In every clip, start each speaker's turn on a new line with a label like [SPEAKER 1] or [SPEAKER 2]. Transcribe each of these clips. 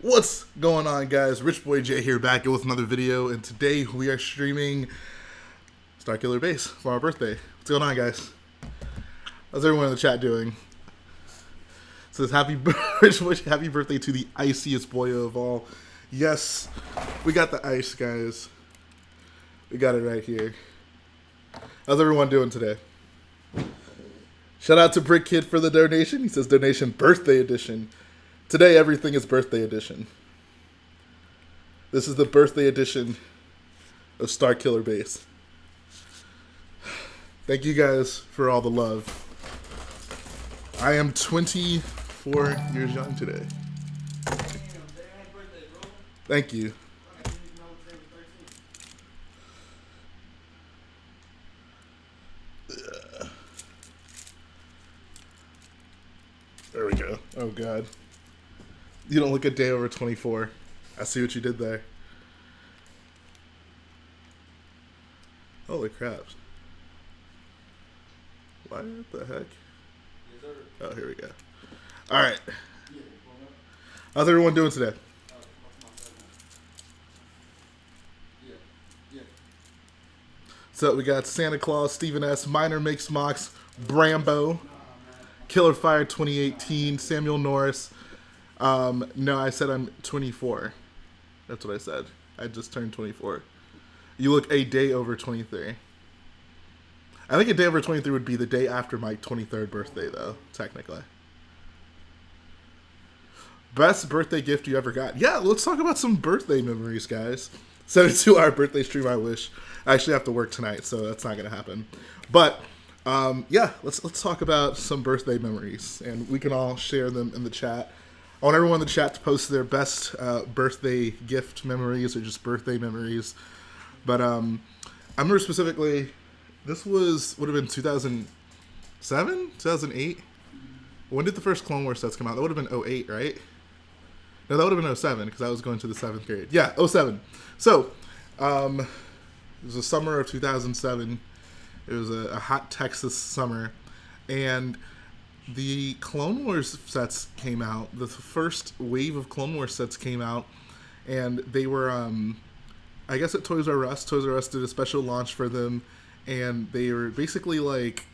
[SPEAKER 1] What's going on, guys? Rich Boy J here, back with another video, and today we are streaming Starkiller Base for our birthday. What's going on, guys? How's everyone in the chat doing? It says Rich Boy, happy birthday to the iciest boy of all. Yes, we got the ice, guys. We got it right here. How's everyone doing today? Shout out to BrickKid for the donation. He says donation birthday edition. Today, everything is birthday edition. This is the birthday edition of Starkiller Base. Thank you guys for all the love. I am 24 years young today. Thank you. There we go. Oh, God. You don't look a day over 24. I see what you did there. Holy crap. What the heck? Oh, here we go. Alright. How's everyone doing today? So we got Santa Claus, Stephen S., Miner Makes Mocs, Brambo, Killer Fire 2018, Samuel Norris. No, I said I'm 24. That's what I said. I just turned 24. You look a day over 23. I think a day over 23 would be the day after my 23rd birthday, though, technically. Best birthday gift you ever got? Yeah, let's talk about some birthday memories, guys. 72-hour birthday stream, I wish. I actually have to work tonight, so that's not going to happen. But, yeah, let's talk about some birthday memories, and we can all share them in the chat. I want everyone in the chat to post their best birthday gift memories or just birthday memories. But I remember specifically, this would have been 2007? 2008? When did the first Clone Wars sets come out? That would have been 08, right? No, that would have been 07 because I was going to the 7th grade. Yeah, 07. So, it was the summer of 2007. It was a hot Texas summer. And the Clone Wars sets came out. The first wave of Clone Wars sets came out, and they were, I guess at Toys R Us. Toys R Us did a special launch for them, and they were basically like,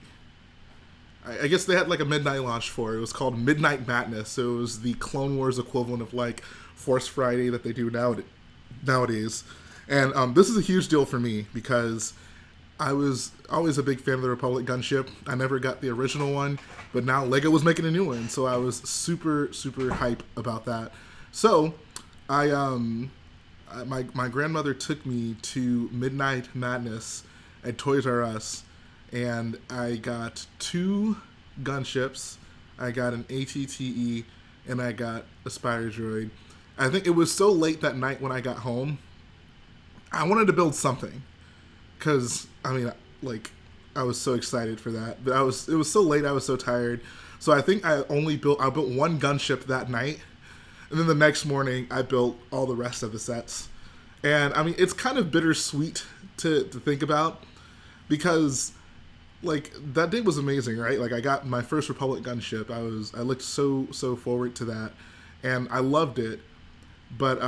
[SPEAKER 1] I guess they had like a midnight launch for it. It was called Midnight Madness, so it was the Clone Wars equivalent of like Force Friday that they do nowadays. And this is a huge deal for me because I was always a big fan of the Republic gunship. I never got the original one, but now Lego was making a new one, so I was super, super hype about that. So, my grandmother took me to Midnight Madness at Toys R Us, and I got 2 gunships. I got an ATTE, and I got a Spire Droid. I think it was so late that night when I got home, I wanted to build something. Because, I mean, like, I was so excited for that. But it was so late, I was so tired. So I think I built one gunship that night. And then the next morning, I built all the rest of the sets. And, I mean, it's kind of bittersweet to think about. Because, like, that day was amazing, right? Like, I got my first Republic gunship. I looked so forward to that. And I loved it. But,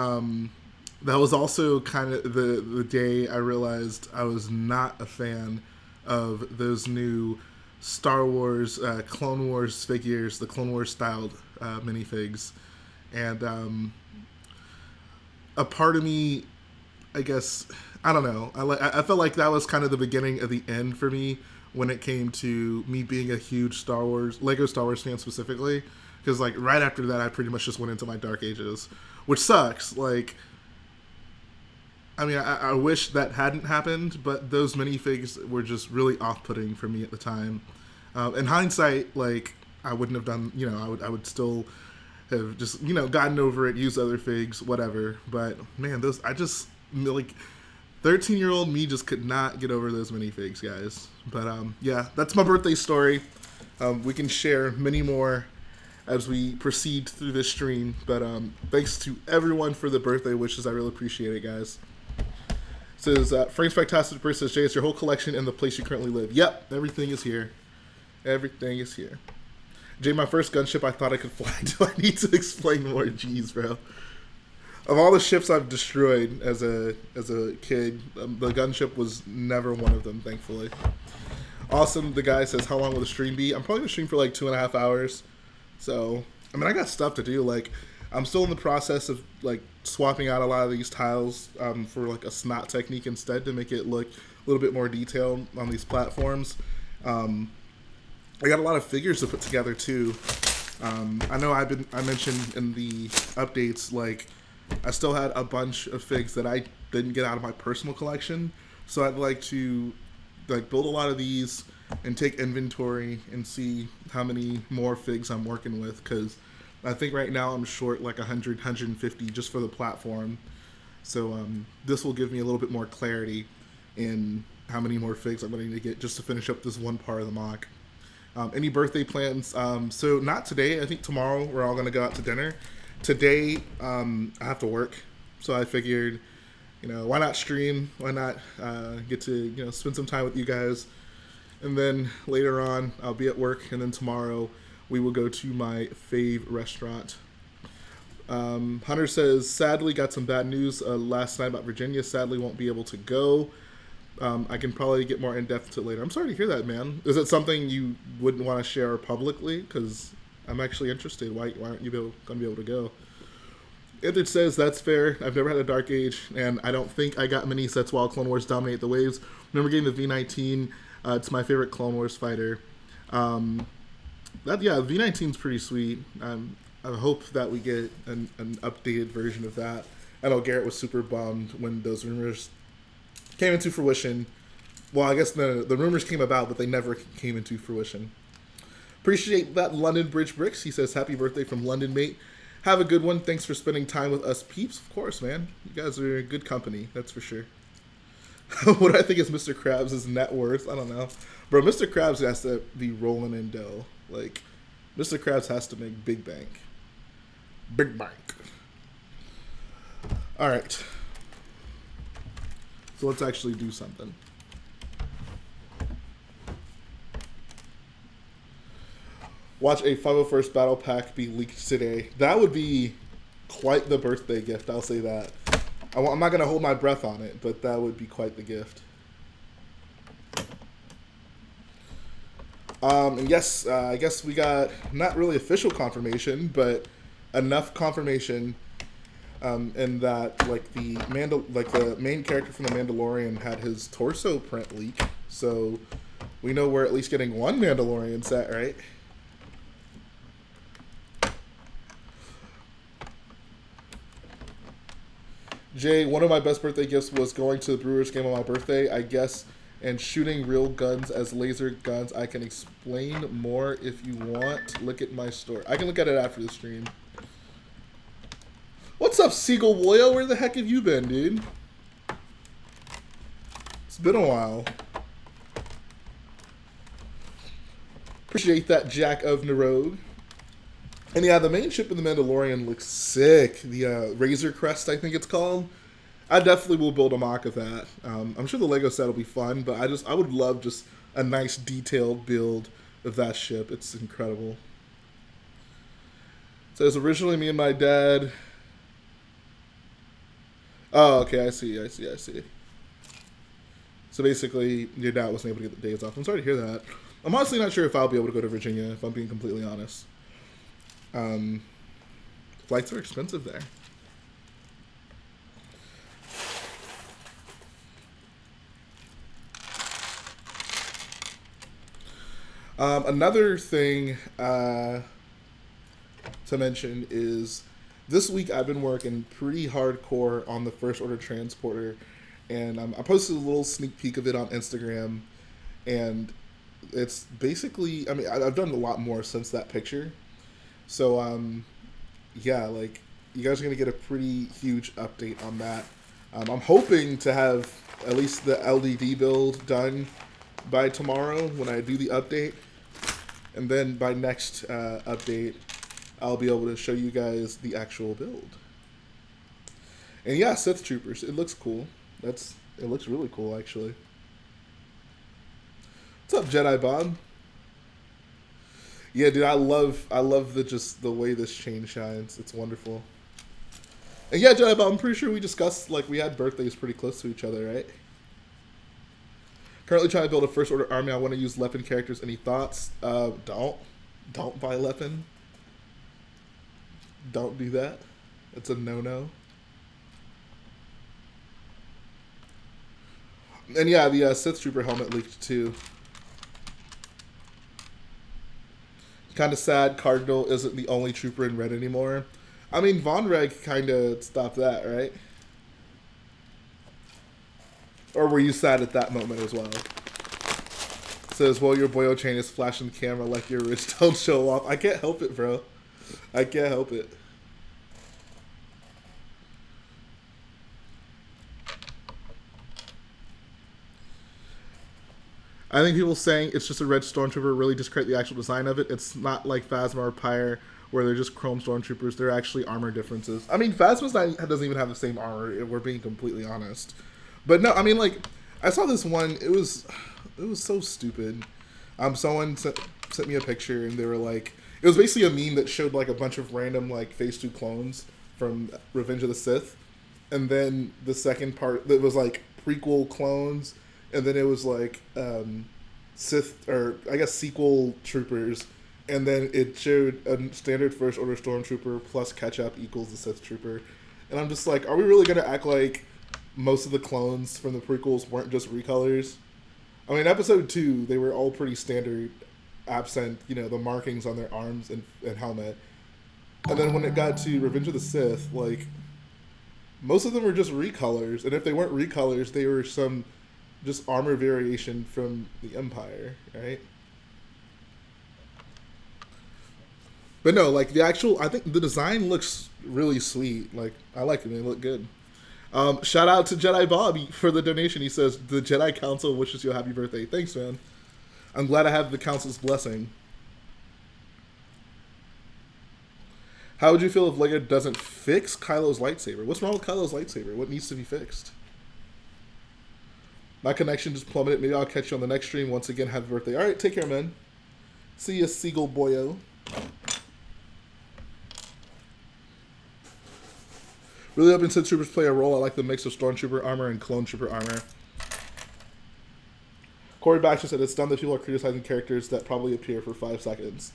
[SPEAKER 1] that was also kind of the day I realized I was not a fan of those new Star Wars, Clone Wars figures, the Clone Wars styled minifigs. And a part of me, I guess, I don't know, I felt like that was kind of the beginning of the end for me when it came to me being a huge Lego Star Wars fan specifically. Because, like, right after that, I pretty much just went into my dark ages, which sucks. Like, I mean, I wish that hadn't happened, but those minifigs were just really off-putting for me at the time. In hindsight, like, I wouldn't have done, you know, I would still have just, you know, gotten over it, used other figs, whatever. But, man, I just, like, 13-year-old me just could not get over those minifigs, guys. But, yeah, that's my birthday story. We can share many more as we proceed through this stream. But thanks to everyone for the birthday wishes. I really appreciate it, guys. Says, Frank Spectacular Bird says, Jay, it's your whole collection in the place you currently live. Yep, everything is here. Everything is here. Jay, my first gunship, I thought I could fly. Do I need to explain more? Jeez, bro. Of all the ships I've destroyed as a kid, the gunship was never one of them, thankfully. Awesome. The guy says, how long will the stream be? I'm probably going to stream for like 2.5 hours. So, I mean, I got stuff to do. Like, I'm still in the process of, like, swapping out a lot of these tiles for, like, a snot technique instead to make it look a little bit more detailed on these platforms. I got a lot of figures to put together, too. I know I mentioned in the updates, like, I still had a bunch of figs that I didn't get out of my personal collection. So I'd like to, like, build a lot of these and take inventory and see how many more figs I'm working with, because I think right now I'm short like 100, 150 just for the platform. So this will give me a little bit more clarity in how many more figs I'm going to need to get just to finish up this one part of the MOC. Any birthday plans? So not today. I think tomorrow we're all going to go out to dinner. Today I have to work, so I figured, you know, why not stream? Why not get to, you know, spend some time with you guys? And then later on, I'll be at work, and then tomorrow we will go to my fave restaurant. Hunter says, sadly, got some bad news last night about Virginia. Sadly, won't be able to go. I can probably get more in-depth to it later. I'm sorry to hear that, man. Is it something you wouldn't want to share publicly? Because I'm actually interested. Why aren't you going to be able to go? It says, that's fair. I've never had a Dark Age, and I don't think I got many sets while Clone Wars dominate the waves. Remember getting the V19. It's my favorite Clone Wars fighter. V19 is pretty sweet. I hope that we get an updated version of that. I know Garrett was super bummed when those rumors came into fruition. Well, I guess the rumors came about, but they never came into fruition. Appreciate that, London Bridge Bricks. He says, happy birthday from London, mate. Have a good one. Thanks for spending time with us peeps. Of course, man. You guys are good company, that's for sure. What I think is Mr. Krabs' net worth, I don't know. Bro, Mr. Krabs has to be rolling in dough. Like, Mr. Krabs has to make big bank. Big bank. All right. So let's actually do something. Watch a 501st Battle Pack be leaked today. That would be quite the birthday gift, I'll say that. I'm not going to hold my breath on it, but that would be quite the gift. And yes, I guess we got not really official confirmation, but enough confirmation in that like the main character from The Mandalorian had his torso print leak. So we know we're at least getting one Mandalorian set, right? Jay, one of my best birthday gifts was going to the Brewers game on my birthday, I guess, and shooting real guns as laser guns. I can explain more if you want. Look at my store. I can look at it after the stream. What's up, Seagull Woyo? Where the heck have you been, dude? It's been a while. Appreciate that, Jack of Narogue. And yeah, the main ship in The Mandalorian looks sick. The Razor Crest, I think it's called. I definitely will build a mock of that. I'm sure the Lego set will be fun, but I would love just a nice detailed build of that ship. It's incredible. So it was originally me and my dad. Oh, okay, I see. So basically, your dad wasn't able to get the days off. I'm sorry to hear that. I'm honestly not sure if I'll be able to go to Virginia, if I'm being completely honest. Flights are expensive there. Another thing to mention is this week I've been working pretty hardcore on the First Order Transporter, and I posted a little sneak peek of it on Instagram, and it's basically, I mean, I've done a lot more since that picture. So, yeah, like, you guys are going to get a pretty huge update on that. I'm hoping to have at least the LDD build done by tomorrow when I do the update. And then by next update, I'll be able to show you guys the actual build. And yeah, Sith Troopers, it looks cool. It looks really cool, actually. What's up, Jedi Bob? Yeah, dude, I love the way this chain shines. It's wonderful. And yeah, Jedi Bob, I'm pretty sure we discussed, like, we had birthdays pretty close to each other, right? Currently trying to build a First Order army. I want to use Leppin characters. Any thoughts? Don't buy Leppin. Don't do that. It's a no-no. And yeah, the Sith Trooper helmet leaked too. Kind of sad Cardinal isn't the only trooper in red anymore. I mean, Vonreg kind of stopped that, right? Or were you sad at that moment as well? Says, well, your boyo chain is flashing the camera like your wrist don't show off. I can't help it, bro. I can't help it. I think people saying it's just a red stormtrooper really discredit the actual design of it. It's not like Phasma or Pyre where they're just chrome stormtroopers. They're actually armor differences. I mean, Phasma's doesn't even have the same armor, if we're being completely honest. But no, I mean, like, I saw this one. It was so stupid. Someone sent me a picture, and they were like, it was basically a meme that showed like a bunch of random like Phase 2 clones from Revenge of the Sith, and then the second part that was like prequel clones, and then it was like Sith, or I guess sequel troopers, and then it showed a standard First Order stormtrooper plus ketchup equals the Sith trooper, and I'm just like, are we really gonna act like most of the clones from the prequels weren't just recolors? I mean, Episode 2, they were all pretty standard, absent, you know, the markings on their arms and helmet. And then when it got to Revenge of the Sith, like, most of them were just recolors. And if they weren't recolors, they were some just armor variation from the Empire, right? But no, like, the actual, I think the design looks really sweet. Like, I like it, they look good. Shout out to Jedi Bob for the donation. He says, the Jedi Council wishes you a happy birthday. Thanks, man. I'm glad I have the Council's blessing. How would you feel if Lego doesn't fix Kylo's lightsaber? What's wrong with Kylo's lightsaber? What needs to be fixed? My connection just plummeted. Maybe I'll catch you on the next stream. Once again, happy birthday. All right, take care, man. See ya, Seagull Boyo. Really hoping Sith Troopers play a role. I like the mix of Stormtrooper armor and Clone Trooper armor. Corey Baxter said it's dumb that people are criticizing characters that probably appear for 5 seconds.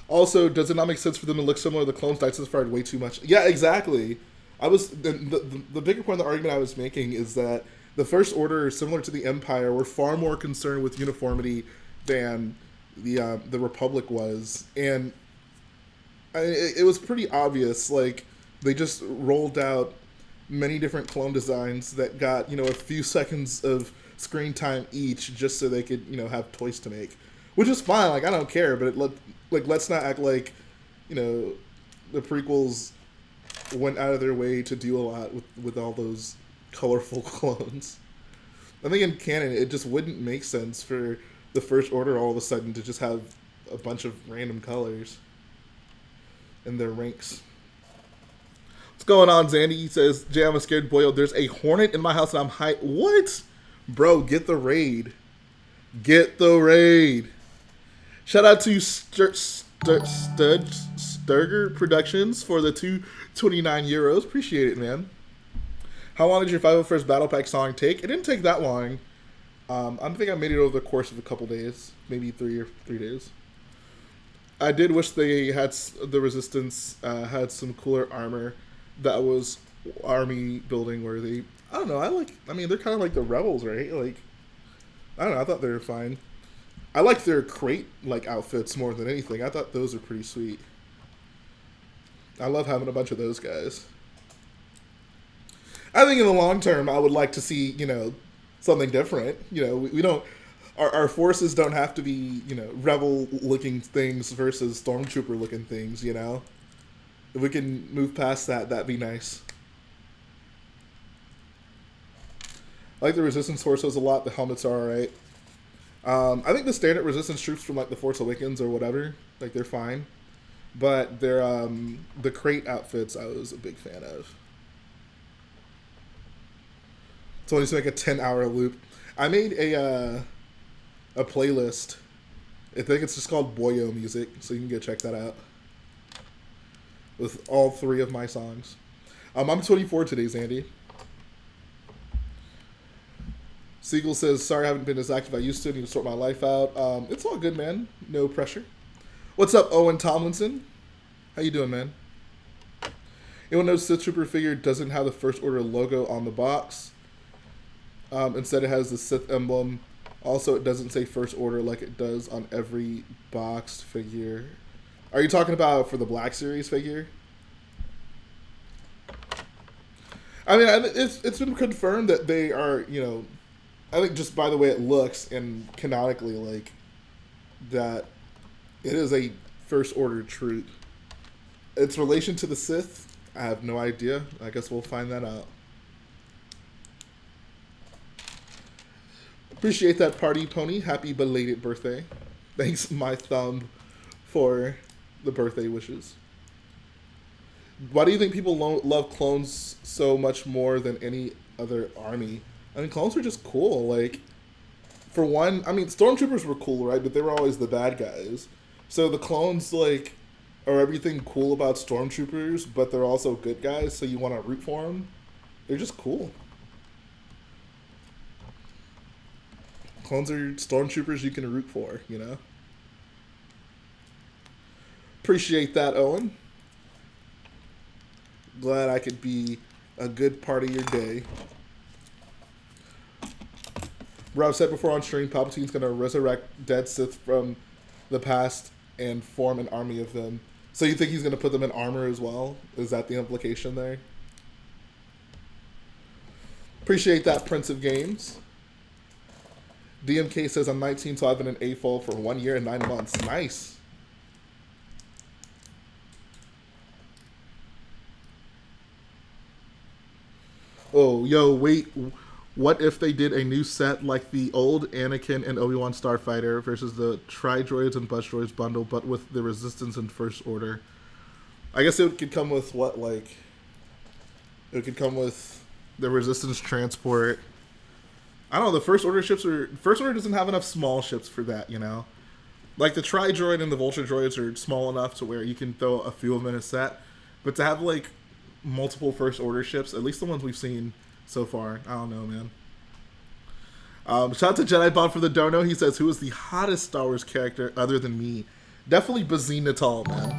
[SPEAKER 1] Also, does it not make sense for them to look similar? The clones diversified way too much. Yeah, exactly. The bigger point of the argument I was making is that the First Order, similar to the Empire, were far more concerned with uniformity than the Republic was, and it was pretty obvious. Like, they just rolled out many different clone designs that got, you know, a few seconds of screen time each just so they could, you know, have toys to make, which is fine. Like, I don't care, but let's not act like, you know, the prequels went out of their way to do a lot with all those colorful clones. I think in canon, it just wouldn't make sense for the First Order all of a sudden to just have a bunch of random colors in their ranks. What's going on, Zandie? He says, Jay, I'm a scared boy. There's a hornet in my house and I'm high. What? Bro, get the raid. Get the raid. Shout out to Starkiller Productions for the 229 euros. Appreciate it, man. How long did your 501st Battle Pack song take? It didn't take that long. I think I made it over the course of a couple days. Maybe 3 days. I did wish they had the Resistance had some cooler armor that was army building worthy. I don't know. I mean, they're kind of like the Rebels, right? Like, I don't know. I thought they were fine. I like their crate like outfits more than anything. I thought those are pretty sweet. I love having a bunch of those guys. I think in the long term, I would like to see, you know, something different. You know, we don't. Our forces don't have to be, you know, rebel-looking things versus stormtrooper-looking things, you know? If we can move past that, that'd be nice. I like the Resistance torsos a lot. The helmets are alright. I think the standard Resistance troops from, like, the Force Awakens or whatever, like, they're fine. But they're, the crate outfits I was a big fan of. So I need to make a 10-hour loop. I made a playlist. I think it's just called Boyo Music, so you can go check that out. with all 3 of my songs. I'm 24 today, Zandie. Siegel says, sorry I haven't been as active as I used to. I need to sort my life out. It's all good, man. No pressure. What's up, Owen Tomlinson? How you doing, man? Anyone knows Sith Trooper figure doesn't have the First Order logo on the box? Instead, it has the Sith emblem. Also, it doesn't say First Order like it does on every boxed figure. Are you talking about for the Black Series figure? I mean, it's been confirmed that they are, you know, I think just by the way it looks and canonically, like, that it is a First Order troop. Its relation to the Sith, I have no idea. I guess we'll find that out. Appreciate that, Party Pony. Happy belated birthday. Thanks, my thumb, for the birthday wishes. Why do you think people love clones so much more than any other army? I mean, clones are just cool. Like, for one, I mean, stormtroopers were cool, right? But they were always the bad guys. So the clones, like, are everything cool about stormtroopers, but they're also good guys, so you want to root for them. They're just cool. Clones are stormtroopers you can root for, you know? Appreciate that, Owen. Glad I could be a good part of your day. Bro, I've said before on stream, Palpatine's going to resurrect dead Sith from the past and form an army of them. So you think he's going to put them in armor as well? Is that the implication there? Appreciate that, Prince of Games. DMK says, I'm 19, so I've been an AFOL for 1 year and 9 months. Nice. Oh, yo, wait. What if they did a new set like the old Anakin and Obi-Wan Starfighter versus the Tri-Droids and Bus Droids bundle, but with the Resistance and First Order? I guess it could come with what, like... It could come with the Resistance transport. I don't know, the First Order ships are... First Order doesn't have enough small ships for that, you know? Like, the Tri-Droid and the Vulture Droids are small enough to where you can throw a few of them in a set. But to have, like, multiple First Order ships, at least the ones we've seen so far, I don't know, man. Shout out to Jedi Bob for the dono. He says, who is the hottest Star Wars character other than me? Definitely Bazine Natal, man.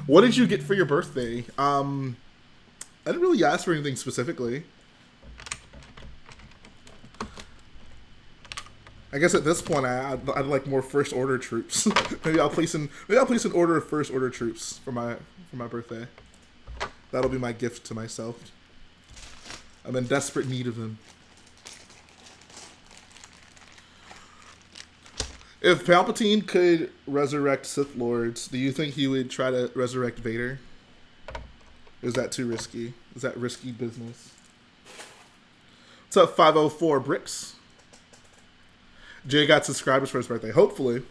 [SPEAKER 1] What did you get for your birthday? I didn't really ask for anything specifically. I guess at this point, I'd like more First Order troops. maybe I'll place an order of First Order troops for my birthday. That'll be my gift to myself. I'm in desperate need of them. If Palpatine could resurrect Sith Lords, do you think he would try to resurrect Vader? Or is that too risky? Is that risky business? What's up, 504 Bricks? Jay got subscribers for his birthday. Hopefully.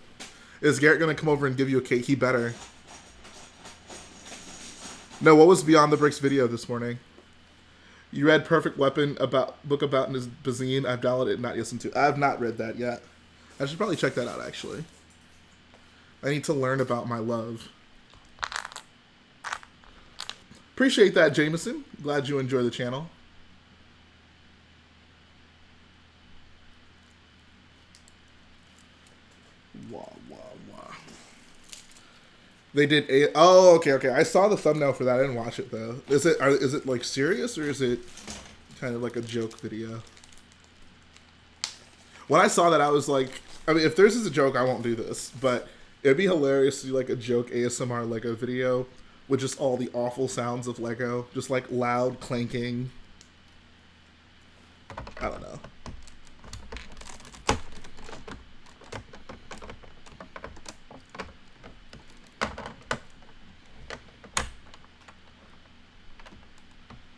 [SPEAKER 1] Is Garrett going to come over and give you a cake? He better. No, what was Beyond the Bricks video this morning? You read Perfect Weapon book about his Bazine. I've downloaded it, not listened to. I have not read that yet. I should probably check that out, actually. I need to learn about my love. Appreciate that, Jameson. Glad you enjoy the channel. Wah, wah, wah. They did a... Oh, okay. I saw the thumbnail for that. I didn't watch it, though. Is it like, serious, or is it kind of like a joke video? When I saw that, I was like... I mean, if this is a joke, I won't do this. But it'd be hilarious to do, like, a joke ASMR Lego video with just all the awful sounds of Lego. Just, like, loud clanking. I don't know.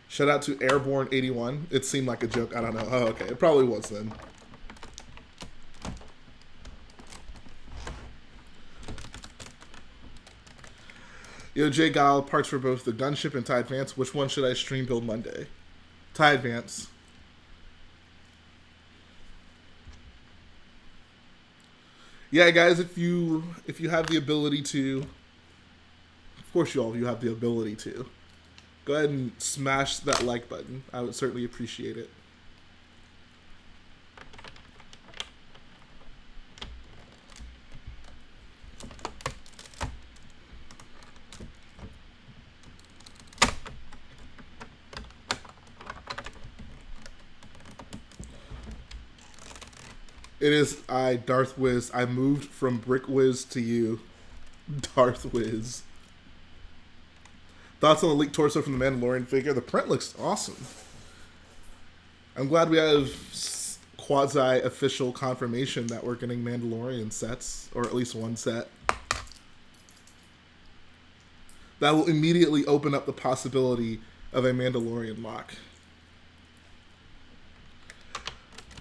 [SPEAKER 1] Shout out to Airborne81. It seemed like a joke. I don't know. Oh, okay. It probably was then. Yo, Jay Gile, parts for both the Gunship and TIE Advance. Which one should I stream build Monday? TIE Advance. Yeah, guys, if you have the ability to, of course you all you have the ability to. Go ahead and smash that like button. I would certainly appreciate it. It is I, Darth Wiz. I moved from Brick Wiz to you, Darth Wiz. Thoughts on the leaked torso from the Mandalorian figure? The print looks awesome. I'm glad we have quasi-official confirmation that we're getting Mandalorian sets, or at least one set. That will immediately open up the possibility of a Mandalorian lock.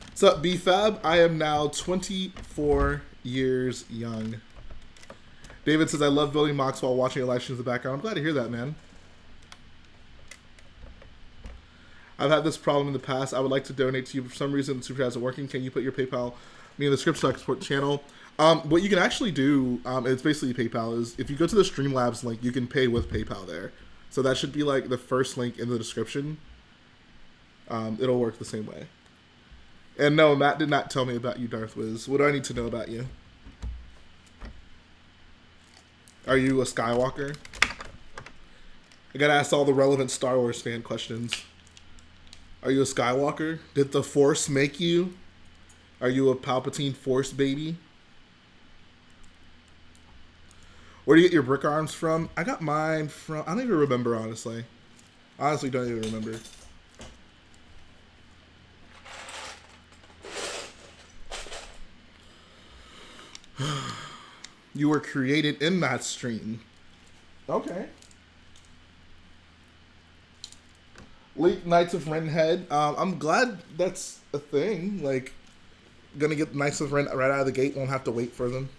[SPEAKER 1] What's up, BFAB? I am now 24 years young. David says, I love building mocks while watching your live streams in the background. I'm glad to hear that, man. I've had this problem in the past. I would like to donate to you. For some reason, the super chat isn't working. Can you put your PayPal me in the description so I can support the channel? What you can actually do, it's basically PayPal, is if you go to the Streamlabs link, you can pay with PayPal there. So that should be like the first link in the description. It'll work the same way. And no, Matt did not tell me about you, Darth Wiz. What do I need to know about you? Are you a Skywalker? I gotta ask all the relevant Star Wars fan questions. Are you a Skywalker? Did the Force make you? Are you a Palpatine Force baby? Where do you get your brick arms from? I got mine from... I don't even remember, honestly. Honestly, don't even remember. You were created in that stream. Okay. Leaked Knights of Ren head. I'm glad that's a thing. Like, gonna get Knights of Ren right out of the gate. Won't have to wait for them.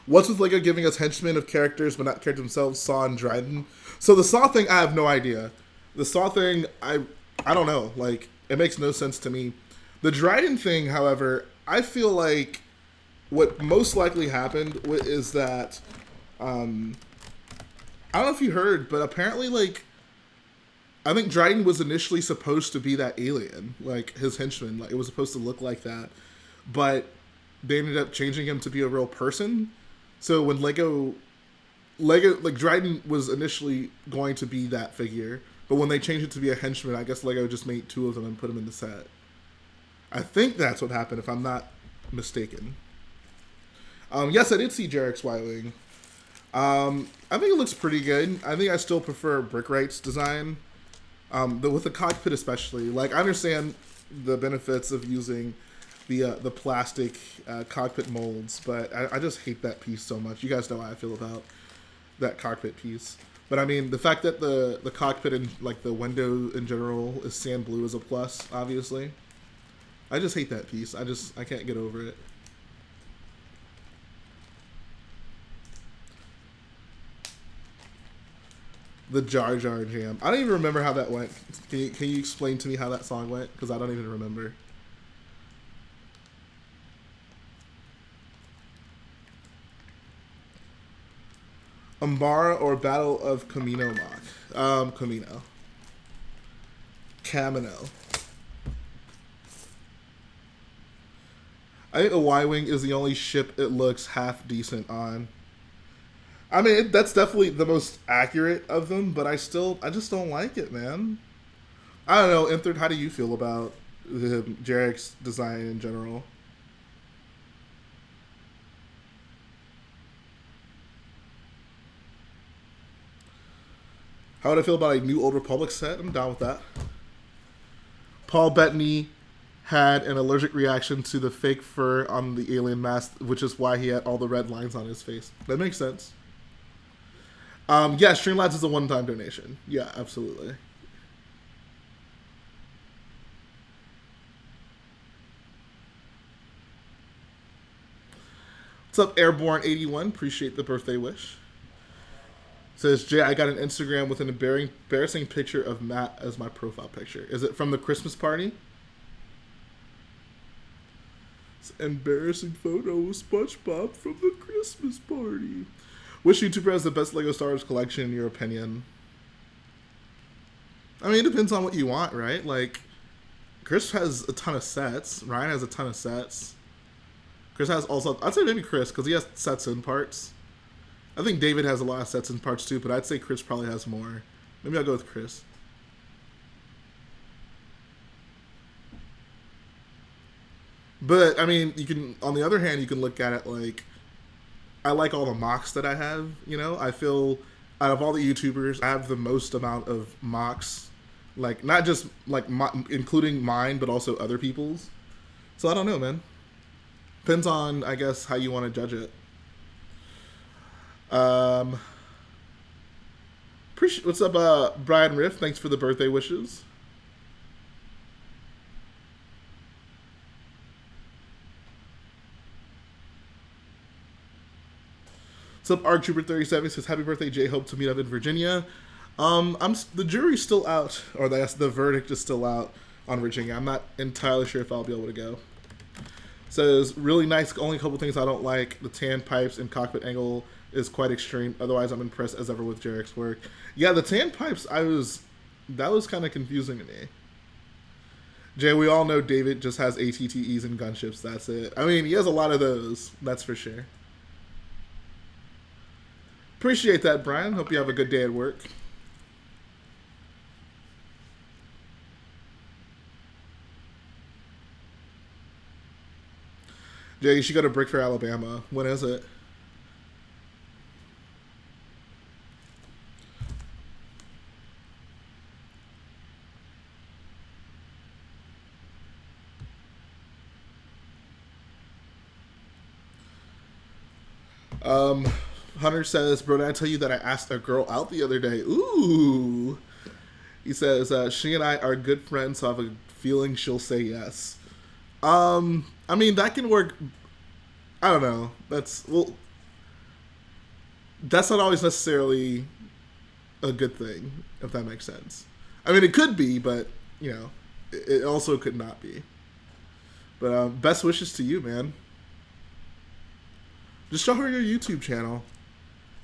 [SPEAKER 1] What's with Lego giving us henchmen of characters, but not characters themselves? Saw and Dryden. So the Saw thing, I have no idea. The Saw thing, I don't know. Like, it makes no sense to me. The Dryden thing, however, I feel like what most likely happened is that, I don't know if you heard, but apparently, like, I think Dryden was initially supposed to be that alien, like, his henchman. Like, it was supposed to look like that. But they ended up changing him to be a real person. So when Lego, like, Dryden was initially going to be that figure. But when they changed it to be a henchman, I guess Lego just made two of them and put them in the set. I think that's what happened, if I'm not mistaken. Yes, I did see Jarek's Y-Wing. I think it looks pretty good. I think I still prefer BrickRight's design. With the cockpit especially. Like, I understand the benefits of using the plastic cockpit molds, but I just hate that piece so much. You guys know how I feel about that cockpit piece. But I mean, the fact that the cockpit and like the window in general is sand blue is a plus, obviously. I just hate that piece. I can't get over it. The Jar Jar Jam. I don't even remember how that went. Can you explain to me how that song went? Because I don't even remember. Umbara or Battle of Camino Mock? Camino. Camino. I think the Y-Wing is the only ship it looks half decent on. I mean, that's definitely the most accurate of them, but I just don't like it, man. I don't know, Enthard, how do you feel about Jarek's design in general? How would I feel about a new Old Republic set? I'm down with that. Paul Bettany had an allergic reaction to the fake fur on the alien mask, which is why he had all the red lines on his face. That makes sense. Yeah, Streamlabs is a one-time donation. Yeah, absolutely. What's up, Airborne81? Appreciate the birthday wish. Says, Jay, I got an Instagram with an embarrassing picture of Matt as my profile picture. Is it from the Christmas party? It's an embarrassing photo of SpongeBob from the Christmas party. Which YouTuber has the best Lego Star Wars collection in your opinion? I mean, it depends on what you want, right? Like, Chris has a ton of sets. Ryan has a ton of sets. Chris has also... I'd say maybe Chris, because he has sets and parts. I think David has a lot of sets and parts too, but I'd say Chris probably has more. Maybe I'll go with Chris. But, I mean, you can... On the other hand, you can look at it like... I like all the MOCs that I have, you know? I feel... Out of all the YouTubers, I have the most amount of MOCs. Like, not just, like, including mine, but also other people's. So, I don't know, man. Depends on, I guess, how you want to judge it. What's up, Brian Riff? Thanks for the birthday wishes. What's up, Arktrooper37 says, happy birthday, Jay. Hope to meet up in Virginia. The jury's still out, or the verdict is still out on Virginia. I'm not entirely sure if I'll be able to go. Says, really nice, only a couple things I don't like. The tan pipes and cockpit angle is quite extreme. Otherwise, I'm impressed as ever with Jarek's work. Yeah, the tan pipes, that was kind of confusing to me. Jay, we all know David just has ATTEs and gunships, that's it. I mean, he has a lot of those, that's for sure. Appreciate that, Brian. Hope you have a good day at work. Jay, you should go to Brick Fair, Alabama. When is it? Hunter says, bro, did I tell you that I asked a girl out the other day? Ooh. He says, she and I are good friends, so I have a feeling she'll say yes. I mean, that can work. I don't know. That's not always necessarily a good thing, if that makes sense. I mean, it could be, but, you know, it also could not be. But best wishes to you, man. Just show her your YouTube channel.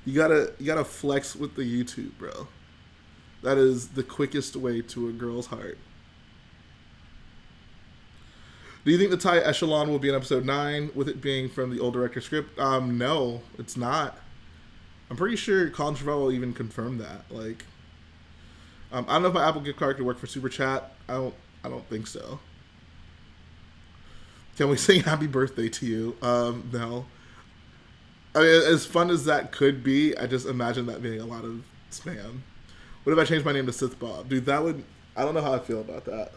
[SPEAKER 1] You gotta flex with the YouTube, bro. That is the quickest way to a girl's heart. Do you think the TIE Echelon will be in episode 9 with it being from the old director's script? No, it's not. I'm pretty sure Colin Trevorrow even confirmed that. Like, I don't know if my Apple gift card could work for Super Chat. I don't think so. Can we sing happy birthday to you? No. I mean, as fun as that could be, I just imagine that being a lot of spam. What if I changed my name to Sith Bob? Dude, that would... I don't know how I feel about that.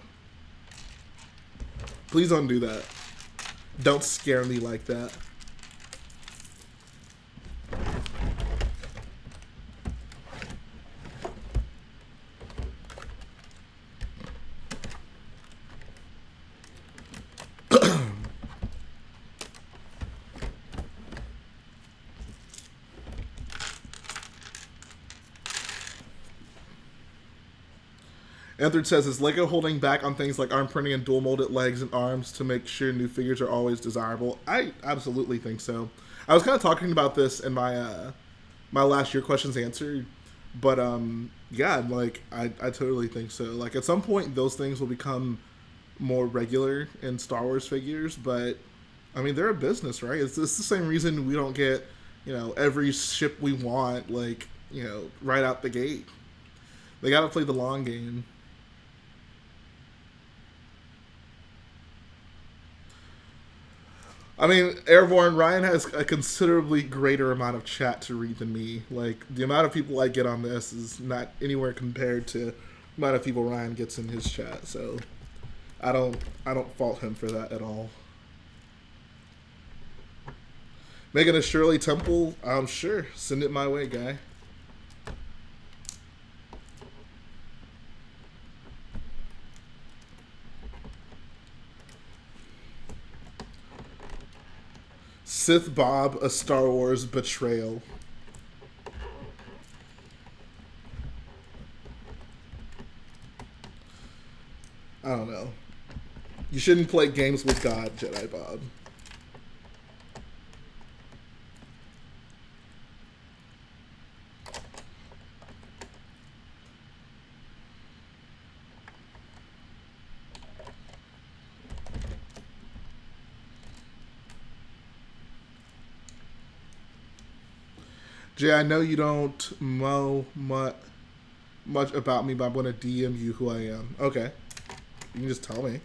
[SPEAKER 1] Please don't do that. Don't scare me like that. Anthony says, is Lego holding back on things like arm printing and dual molded legs and arms to make sure new figures are always desirable? I absolutely think so. I was kind of talking about this in my my last year questions answered, but yeah, like I totally think so. Like at some point, those things will become more regular in Star Wars figures, but I mean they're a business, right? It's the same reason we don't get, you know, every ship we want, like, you know, right out the gate. They got to play the long game. I mean, Airborne, Ryan has a considerably greater amount of chat to read than me. Like, the amount of people I get on this is not anywhere compared to the amount of people Ryan gets in his chat. So, I don't fault him for that at all. Making a Shirley Temple? Sure. Send it my way, guy. Sith Bob, a Star Wars betrayal. I don't know. You shouldn't play games with God, Jedi Bob. Jay, I know you don't know much about me, but I'm going to DM you who I am. Okay. You can just tell me.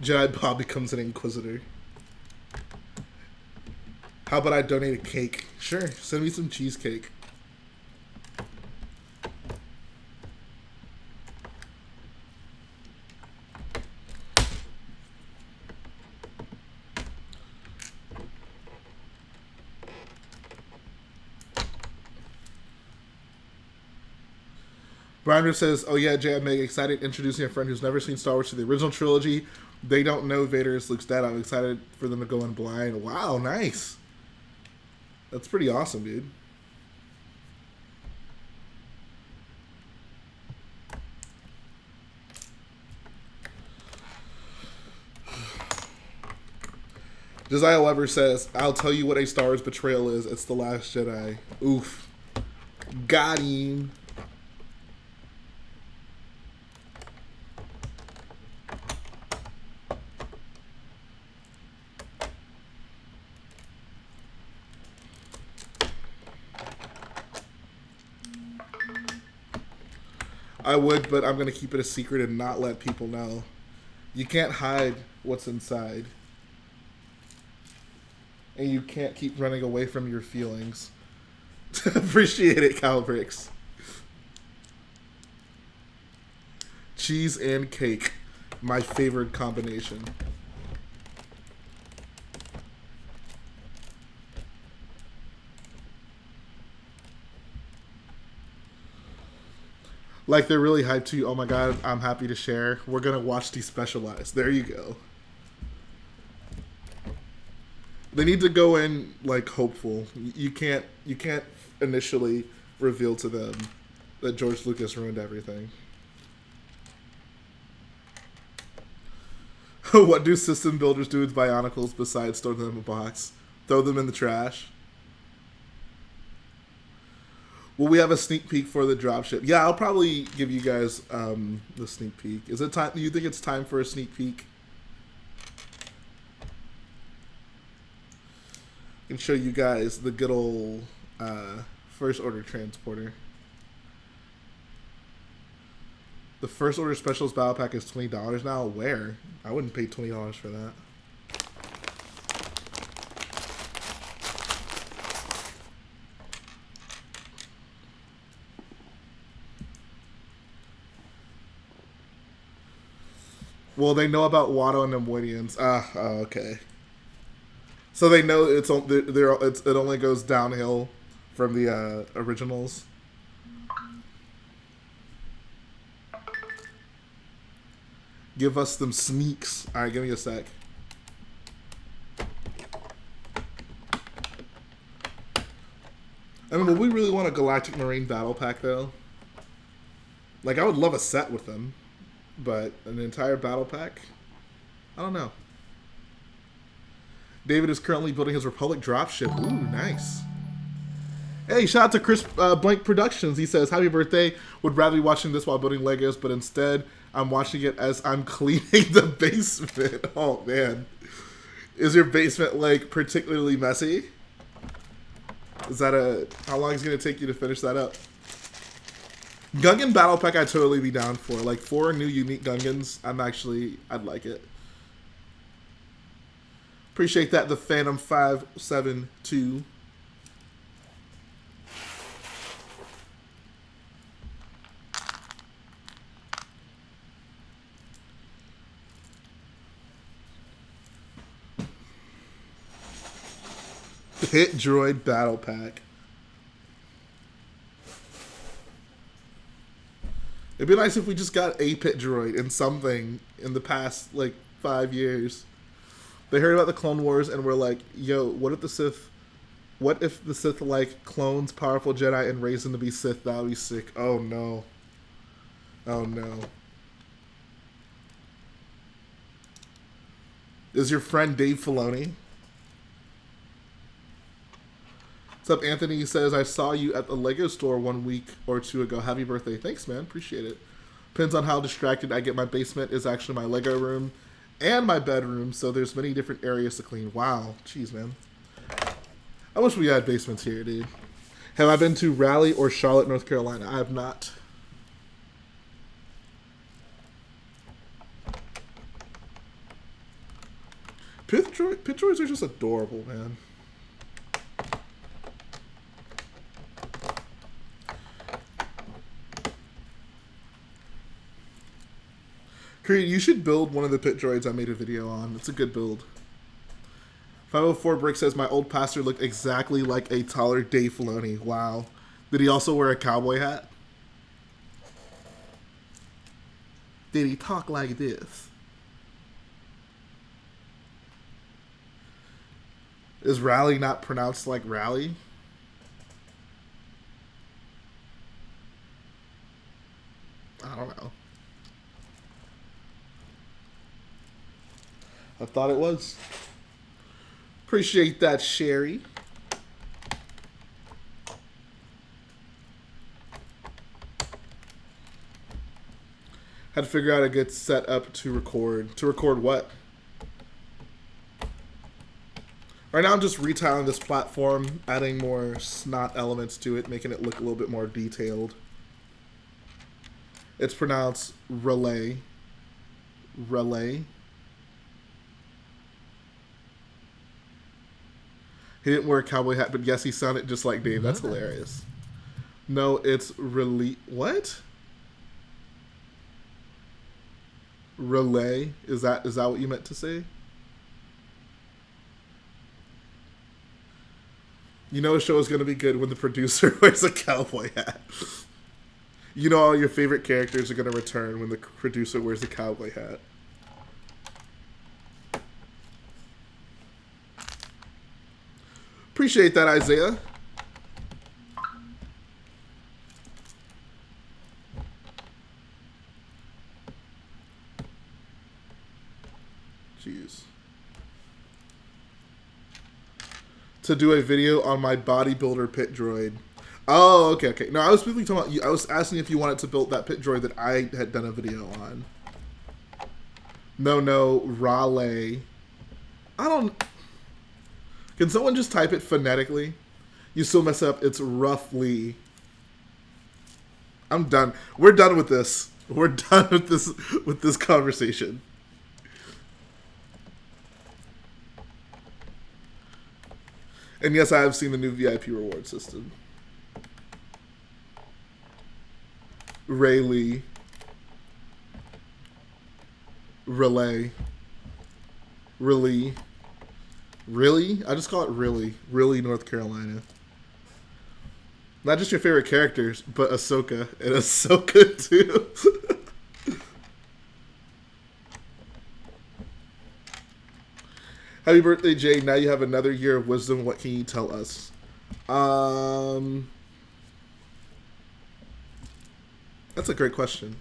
[SPEAKER 1] Jedi Bob becomes an Inquisitor. How about I donate a cake? Sure, send me some cheesecake. Brian says, oh yeah, Jay, I'm mega excited introducing a friend who's never seen Star Wars to the original trilogy. They don't know Vader is Luke's dad. I'm excited for them to go in blind. Wow, nice. That's pretty awesome, dude. Josiah Weber says, I'll tell you what a Star Wars betrayal is. It's The Last Jedi. Oof. Got him. I would, but I'm going to keep it a secret and not let people know. You can't hide what's inside. And you can't keep running away from your feelings. Appreciate it, JetBricks. Cheese and cake. My favorite combination. Like, they're really hyped to you. Oh my god, I'm happy to share. We're gonna watch Despecialized. There you go. They need to go in like hopeful. You can't initially reveal to them that George Lucas ruined everything. What do system builders do with Bionicles besides throw them in a box? Throw them in the trash? Will we have a sneak peek for the dropship? Yeah, I'll probably give you guys the sneak peek. Is it time? Do you think it's time for a sneak peek? I can show you guys the good old first order transporter. The first order specials battle pack is $20 now. Where? I wouldn't pay $20 for that. Well, they know about Watto and Nemoidians. Oh, okay. So they know it only goes downhill from the originals. Give us some sneaks. All right, give me a sec. I mean, would we really want a Galactic Marine battle pack though? Like, I would love a set with them. But an entire battle pack? I don't know. David is currently building his Republic dropship. Ooh, nice. Hey, shout out to Chris Blank Productions. He says, happy birthday. Would rather be watching this while building Legos, but instead I'm watching it as I'm cleaning the basement. Oh, man. Is your basement, like, particularly messy? Is that how long is it going to take you to finish that up? Gungan battle pack I'd totally be down for. Like 4 new unique Gungans, I'd like it. Appreciate that, the Phantom 572. Pit Droid battle pack. It'd be nice if we just got a pit droid in something in the past, like, 5 years. They heard about the Clone Wars and were like, yo, what if the Sith, like, clones powerful Jedi and raise them to be Sith? That would be sick. Oh, no. Oh, no. Is your friend Dave Filoni? What's up, Anthony? He says, I saw you at the Lego store 1 week or 2 ago. Happy birthday. Thanks, man. Appreciate it. Depends on how distracted I get. My basement is actually my Lego room and my bedroom, so there's many different areas to clean. Wow. Jeez, man. I wish we had basements here, dude. Have I been to Raleigh or Charlotte, North Carolina? I have not. Pit droids are just adorable, man. Creed, you should build one of the pit droids I made a video on. It's a good build. 504 Brick says, my old pastor looked exactly like a taller Dave Filoni. Wow. Did he also wear a cowboy hat? Did he talk like this? Is Raleigh not pronounced like Raleigh? I don't know. I thought it was. Appreciate that, Sherry. Had to figure out a good setup to record. To record what? Right now I'm just retiling this platform, adding more snot elements to it, making it look a little bit more detailed. It's pronounced relay. Relay. He didn't wear a cowboy hat, but yes, he sounded just like Dave. That's hilarious. No, it's relay. What? Relay? Is that what you meant to say? You know a show is going to be good when the producer wears a cowboy hat. You know all your favorite characters are going to return when the producer wears a cowboy hat. Appreciate that, Isaiah. Jeez. To do a video on my bodybuilder pit droid. Oh, okay. No, I was specifically talking about you. I was asking if you wanted to build that pit droid that I had done a video on. No, Raleigh. I don't... Can someone just type it phonetically? You still mess up. It's roughly. I'm done. We're done with this. We're done with this conversation. And yes, I have seen the new VIP reward system. Rayleigh. Relay. Really? Really? I just call it really. Really, North Carolina. Not just your favorite characters, but Ahsoka. And Ahsoka, too. Happy birthday, Jay. Now you have another year of wisdom. What can you tell us? That's a great question.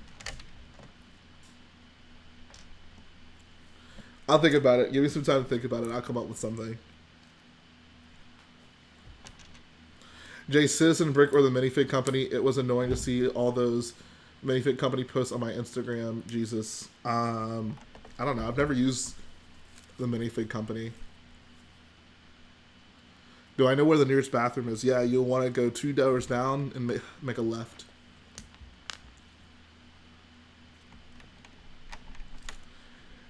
[SPEAKER 1] I'll think about it. Give me some time to think about it. I'll come up with something. Jay, Citizen Brick or the Minifig Company. It was annoying to see all those Minifig Company posts on my Instagram. Jesus. I don't know. I've never used the Minifig Company. Do I know where the nearest bathroom is? Yeah, you'll want to go 2 doors down and make a left.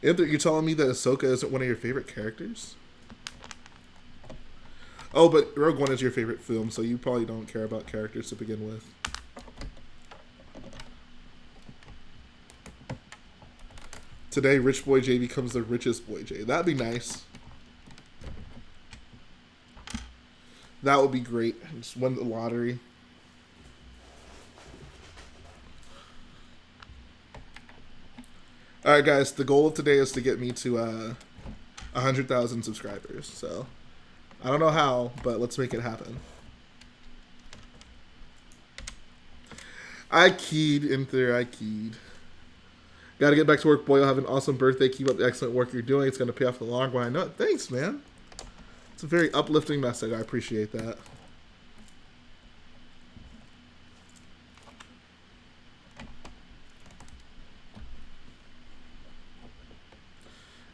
[SPEAKER 1] You're telling me that Ahsoka isn't one of your favorite characters? Oh, but Rogue One is your favorite film, so you probably don't care about characters to begin with. Today, Rich Boy J becomes the richest Boy J. That'd be nice. That would be great. Just win the lottery. Alright guys, the goal of today is to get me to 100,000 subscribers. So, I don't know how, but let's make it happen. I keyed, Inther, I keyed. Gotta get back to work, boy. You'll have an awesome birthday. Keep up the excellent work you're doing. It's gonna pay off in the long run. I know it. Thanks, man. It's a very uplifting message. I appreciate that.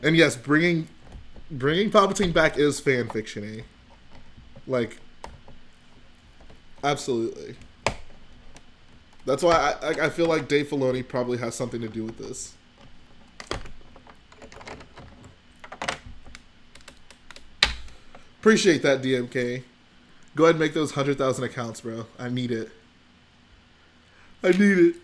[SPEAKER 1] And yes, bringing Palpatine back is fan fiction, eh? Like, absolutely. That's why I feel like Dave Filoni probably has something to do with this. Appreciate that, DMK. Go ahead and make those 100,000 accounts, bro. I need it. I need it.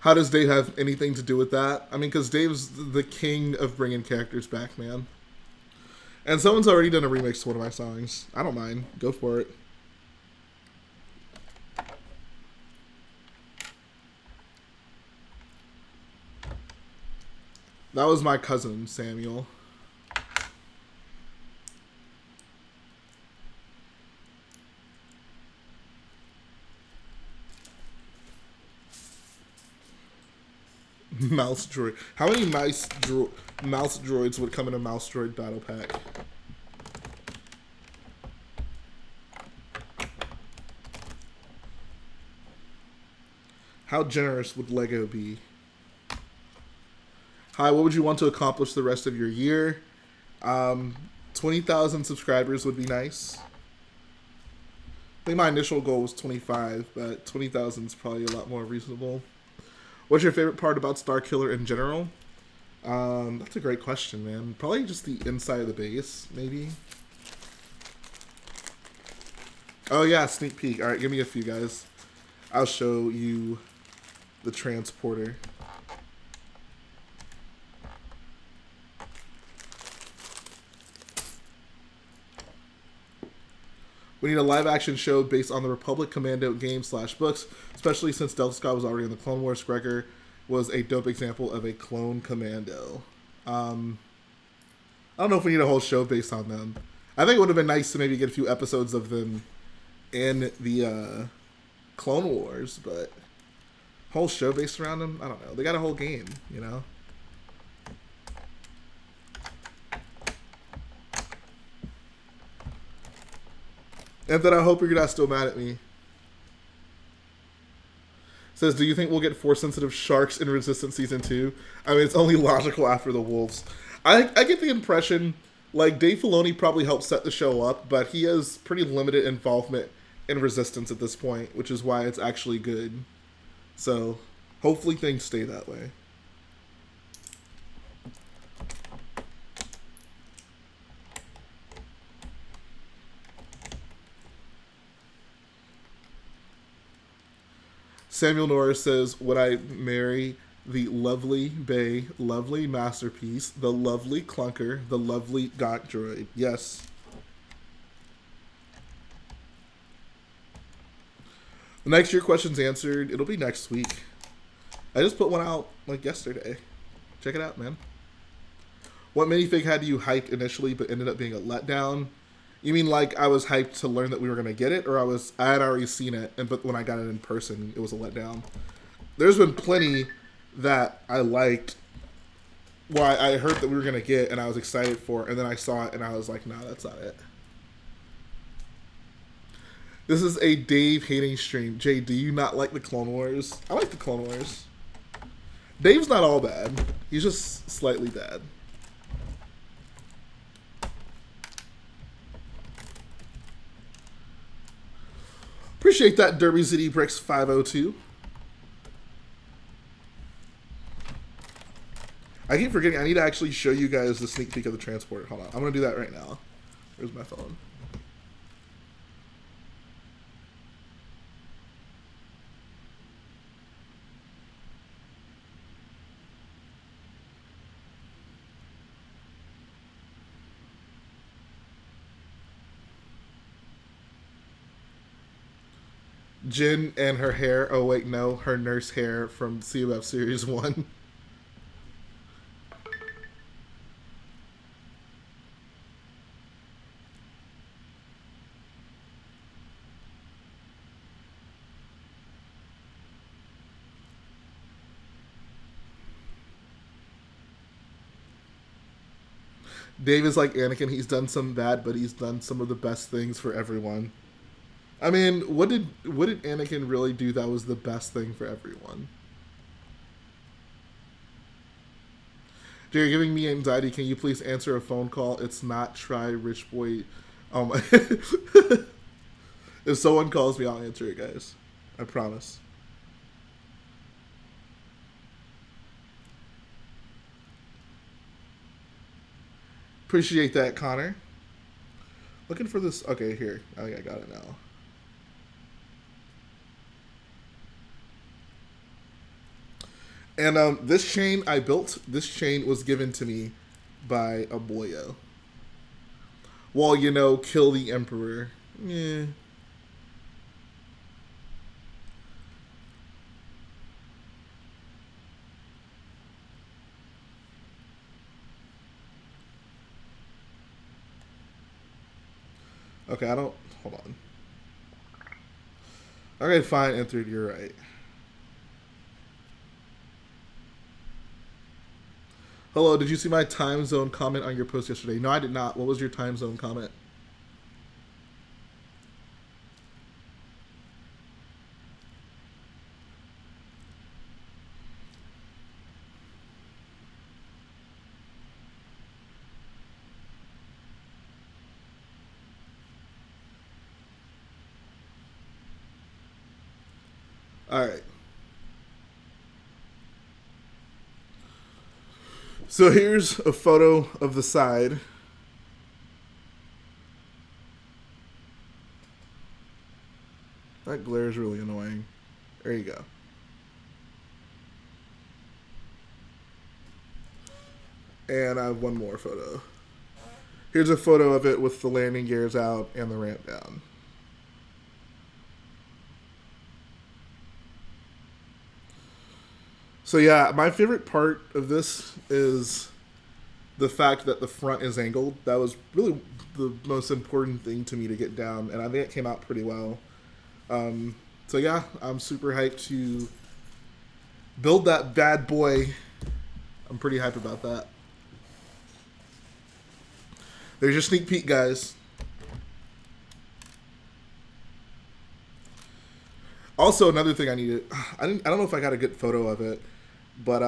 [SPEAKER 1] How does Dave have anything to do with that? I mean, because Dave's the king of bringing characters back, man. And someone's already done a remix to one of my songs. I don't mind. Go for it. That was my cousin, Samuel. Mouse droid. How many mouse droids would come in a mouse droid battle pack? How generous would Lego be? Hi, what would you want to accomplish the rest of your year? 20,000 subscribers would be nice. I think my initial goal was 25, but 20,000 is probably a lot more reasonable. What's your favorite part about Starkiller in general? That's a great question, man. Probably just the inside of the base, maybe. Oh yeah, sneak peek. All right, give me a few, guys. I'll show you the transporter. We need a live-action show based on the Republic Commando game/books, especially since Delta Scott was already in the Clone Wars. Gregor was a dope example of a clone commando. I don't know if we need a whole show based on them. I think it would have been nice to maybe get a few episodes of them in the Clone Wars, but whole show based around them? I don't know. They got a whole game, you know? And then I hope you're not still mad at me. Says, do you think we'll get Force-sensitive sharks in Resistance Season 2? I mean, it's only logical after the wolves. I get the impression, like, Dave Filoni probably helped set the show up, but he has pretty limited involvement in Resistance at this point, which is why it's actually good. So, hopefully things stay that way. Samuel Norris says, would I marry the lovely Bay, lovely masterpiece, the lovely clunker, the lovely Got droid? Yes. Next year questions answered. It'll be next week. I just put one out like yesterday. Check it out, man. What minifig had you hyped initially but ended up being a letdown? You mean like I was hyped to learn that we were gonna get it, or I had already seen it, but when I got it in person, it was a letdown? There's been plenty that I liked, why I heard that we were gonna get, and I was excited for it, and then I saw it, and I was like, nah, that's not it. This is a Dave hating stream. Jay, do you not like the Clone Wars? I like the Clone Wars. Dave's not all bad. He's just slightly bad. Appreciate that, DerbyCityBricks 502. I keep forgetting. I need to actually show you guys the sneak peek of the transporter. Hold on. I'm going to do that right now. Where's my phone? Jin and her hair. Oh, wait, no. Her nurse hair from CMF Series 1. Dave is like Anakin. He's done some bad, but he's done some of the best things for everyone. I mean, what did Anakin really do that was the best thing for everyone? You're giving me anxiety. Can you please answer a phone call? It's not try rich boy. Oh my. If someone calls me, I'll answer it, guys. I promise. Appreciate that, Connor. Looking for this. Okay, here. I think I got it now. And this chain I built. This chain was given to me by a boyo. Well, you know, kill the Emperor. Yeah. Okay, I don't... Hold on. Okay, fine, entered, you're right. Hello, did you see my time zone comment on your post yesterday? No, I did not. What was your time zone comment? Alright. So here's a photo of the side. That glare is really annoying. There you go. And I have one more photo. Here's a photo of it with the landing gears out and the ramp down. So yeah, my favorite part of this is the fact that the front is angled. That was really the most important thing to me to get down, and I think it came out pretty well. So yeah, I'm super hyped to build that bad boy. I'm pretty hyped about that. There's your sneak peek, guys. Also, another thing I needed, I don't know if I got a good photo of it, but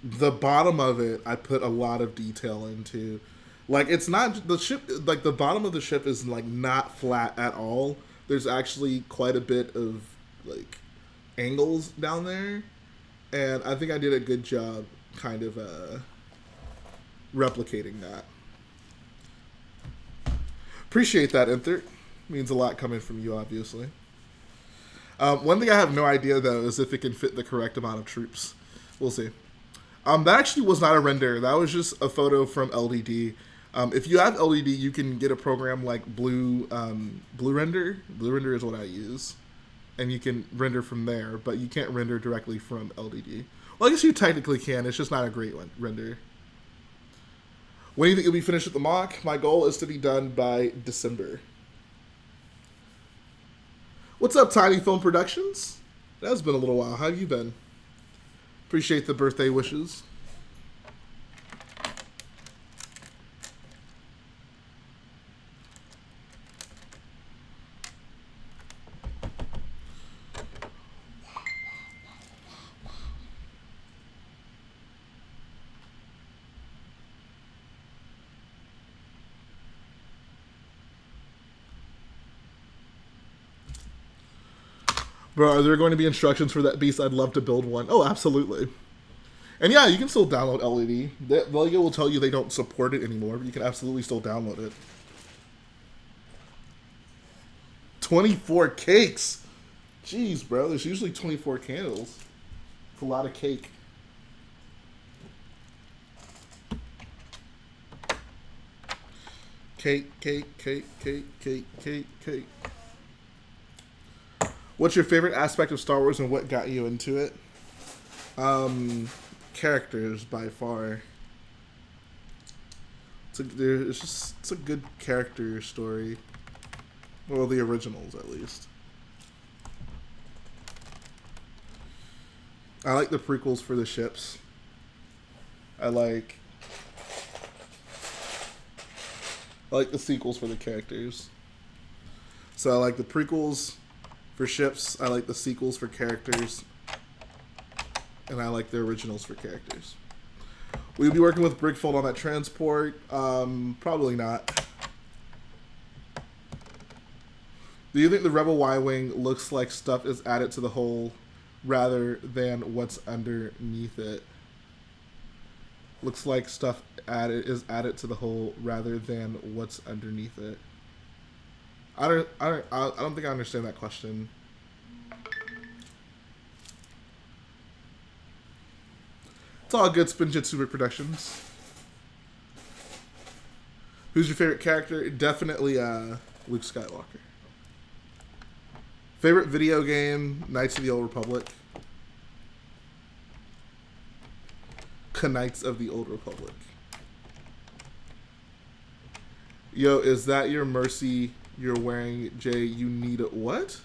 [SPEAKER 1] the bottom of it, I put a lot of detail into. Like, it's not, the ship, like the bottom of the ship is like not flat at all. There's actually quite a bit of like angles down there, and I think I did a good job kind of replicating that. Appreciate that, Enter. Means a lot coming from you, obviously. One thing I have no idea, though, is if it can fit the correct amount of troops. We'll see. That actually was not a render. That was just a photo from LDD. If you have LDD, you can get a program like Blue Render. Blue Render is what I use. And you can render from there, but you can't render directly from LDD. Well, I guess you technically can. It's just not a great one, render. When do you think you'll be finished with the MOC? My goal is to be done by December. What's up, TinyFilmProductions? That's been a little while. How have you been? Appreciate the birthday wishes. Bro, are there going to be instructions for that beast? I'd love to build one. Oh, absolutely. And yeah, you can still download LED. Lego will tell you they don't support it anymore, but you can absolutely still download it. 24 cakes! Jeez, bro, there's usually 24 candles. It's a lot of cake. Cake, cake, cake, cake, cake, cake, cake. What's your favorite aspect of Star Wars and what got you into it? Characters, by far. It's a good character story. Well, the originals, at least. I like the prequels for the ships. I like I like the sequels for the characters. So I like the prequels for ships. I like the sequels for characters. And I like the originals for characters. Will you be working with Brickfold on that transport? Probably not. Do you think the Rebel Y-Wing looks like stuff is added to the hull rather than what's underneath it? Looks like stuff is added to the hull rather than what's underneath it. I don't think I understand that question. It's all good, Spinjitzu Productions. Who's your favorite character? Definitely Luke Skywalker. Favorite video game? Knights of the Old Republic. Knights of the Old Republic. Yo, is that your mercy you're wearing, Jay? You need it. What?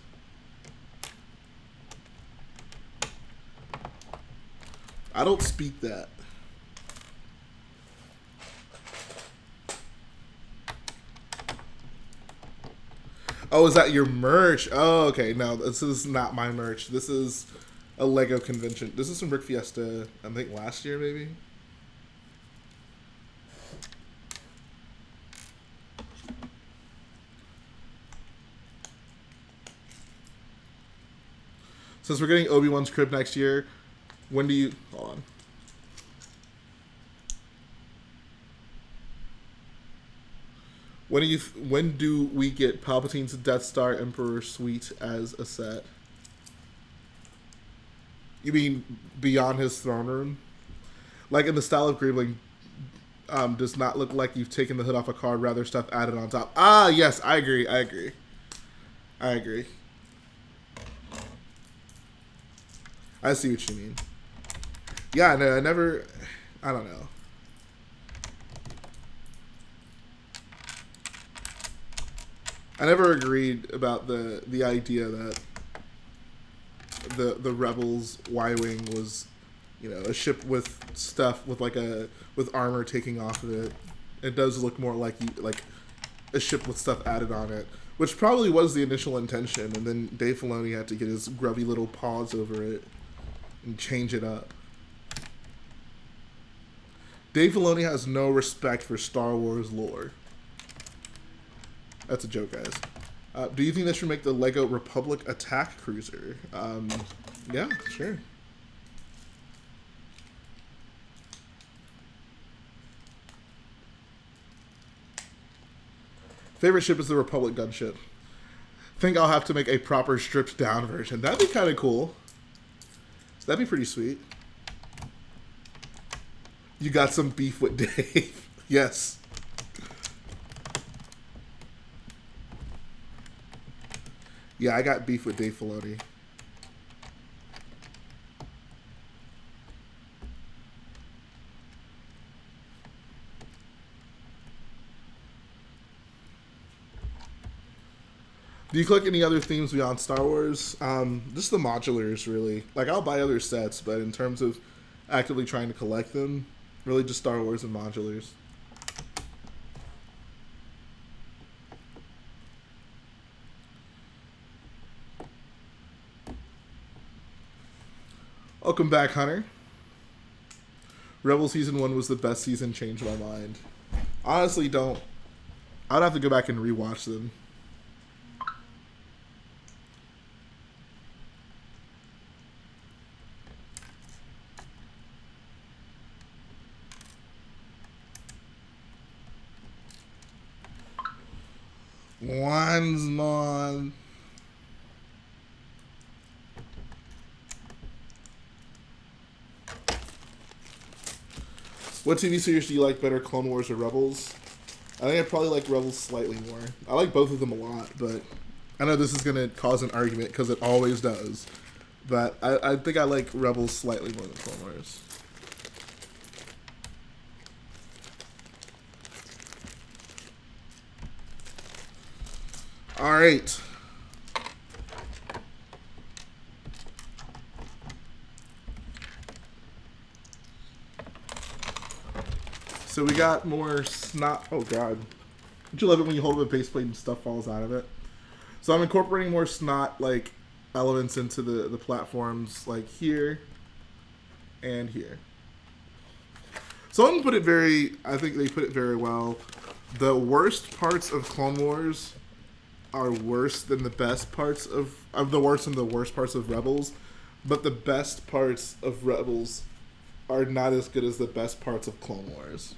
[SPEAKER 1] I don't speak that. Oh, is that your merch? Oh, okay. No, this is not my merch. This is a Lego convention. This is from Brick Fiesta, I think last year, maybe. Since we're getting Obi-Wan's crib next year, when do you... Hold on. When do we get Palpatine's Death Star Emperor suite as a set? You mean beyond his throne room? Like in the style of Greebling, does not look like you've taken the hood off a car, rather stuff added on top. Ah, yes, I agree. I see what you mean. Yeah, no, I don't know. I never agreed about the idea that the Rebels Y-Wing was, you know, a ship with stuff with armor taking off of it. It does look more like a ship with stuff added on it, which probably was the initial intention, and then Dave Filoni had to get his grubby little paws over it and change it up. Dave Filoni has no respect for Star Wars lore. That's a joke, guys. Do you think they should make the Lego Republic attack cruiser? Yeah, sure. Favorite ship is the Republic gunship. Think I'll have to make a proper stripped down version. That'd be kind of cool. So that'd be pretty sweet. You got some beef with Dave. Yes. Yeah, I got beef with Dave Filoni. Do you collect any other themes beyond Star Wars? Just the modulars, really. Like, I'll buy other sets, but in terms of actively trying to collect them, really just Star Wars and modulars. Welcome back, Hunter. Rebel Season 1 was the best season, changed my mind. Honestly, don't. I'd have to go back and rewatch them. Once more. What TV series do you like better, Clone Wars or Rebels? I think I probably like Rebels slightly more. I like both of them a lot, but I know this is going to cause an argument because it always does. But I think I like Rebels slightly more than Clone Wars. All right. So we got more snot. Oh, God. Don't you love it when you hold up a base plate and stuff falls out of it? So I'm incorporating more snot like elements into the platforms like here and here. Someone put it I think they put it very well. The worst parts of Clone Wars are worse than the best parts of the worst and the worst parts of Rebels, but the best parts of Rebels are not as good as the best parts of Clone Wars.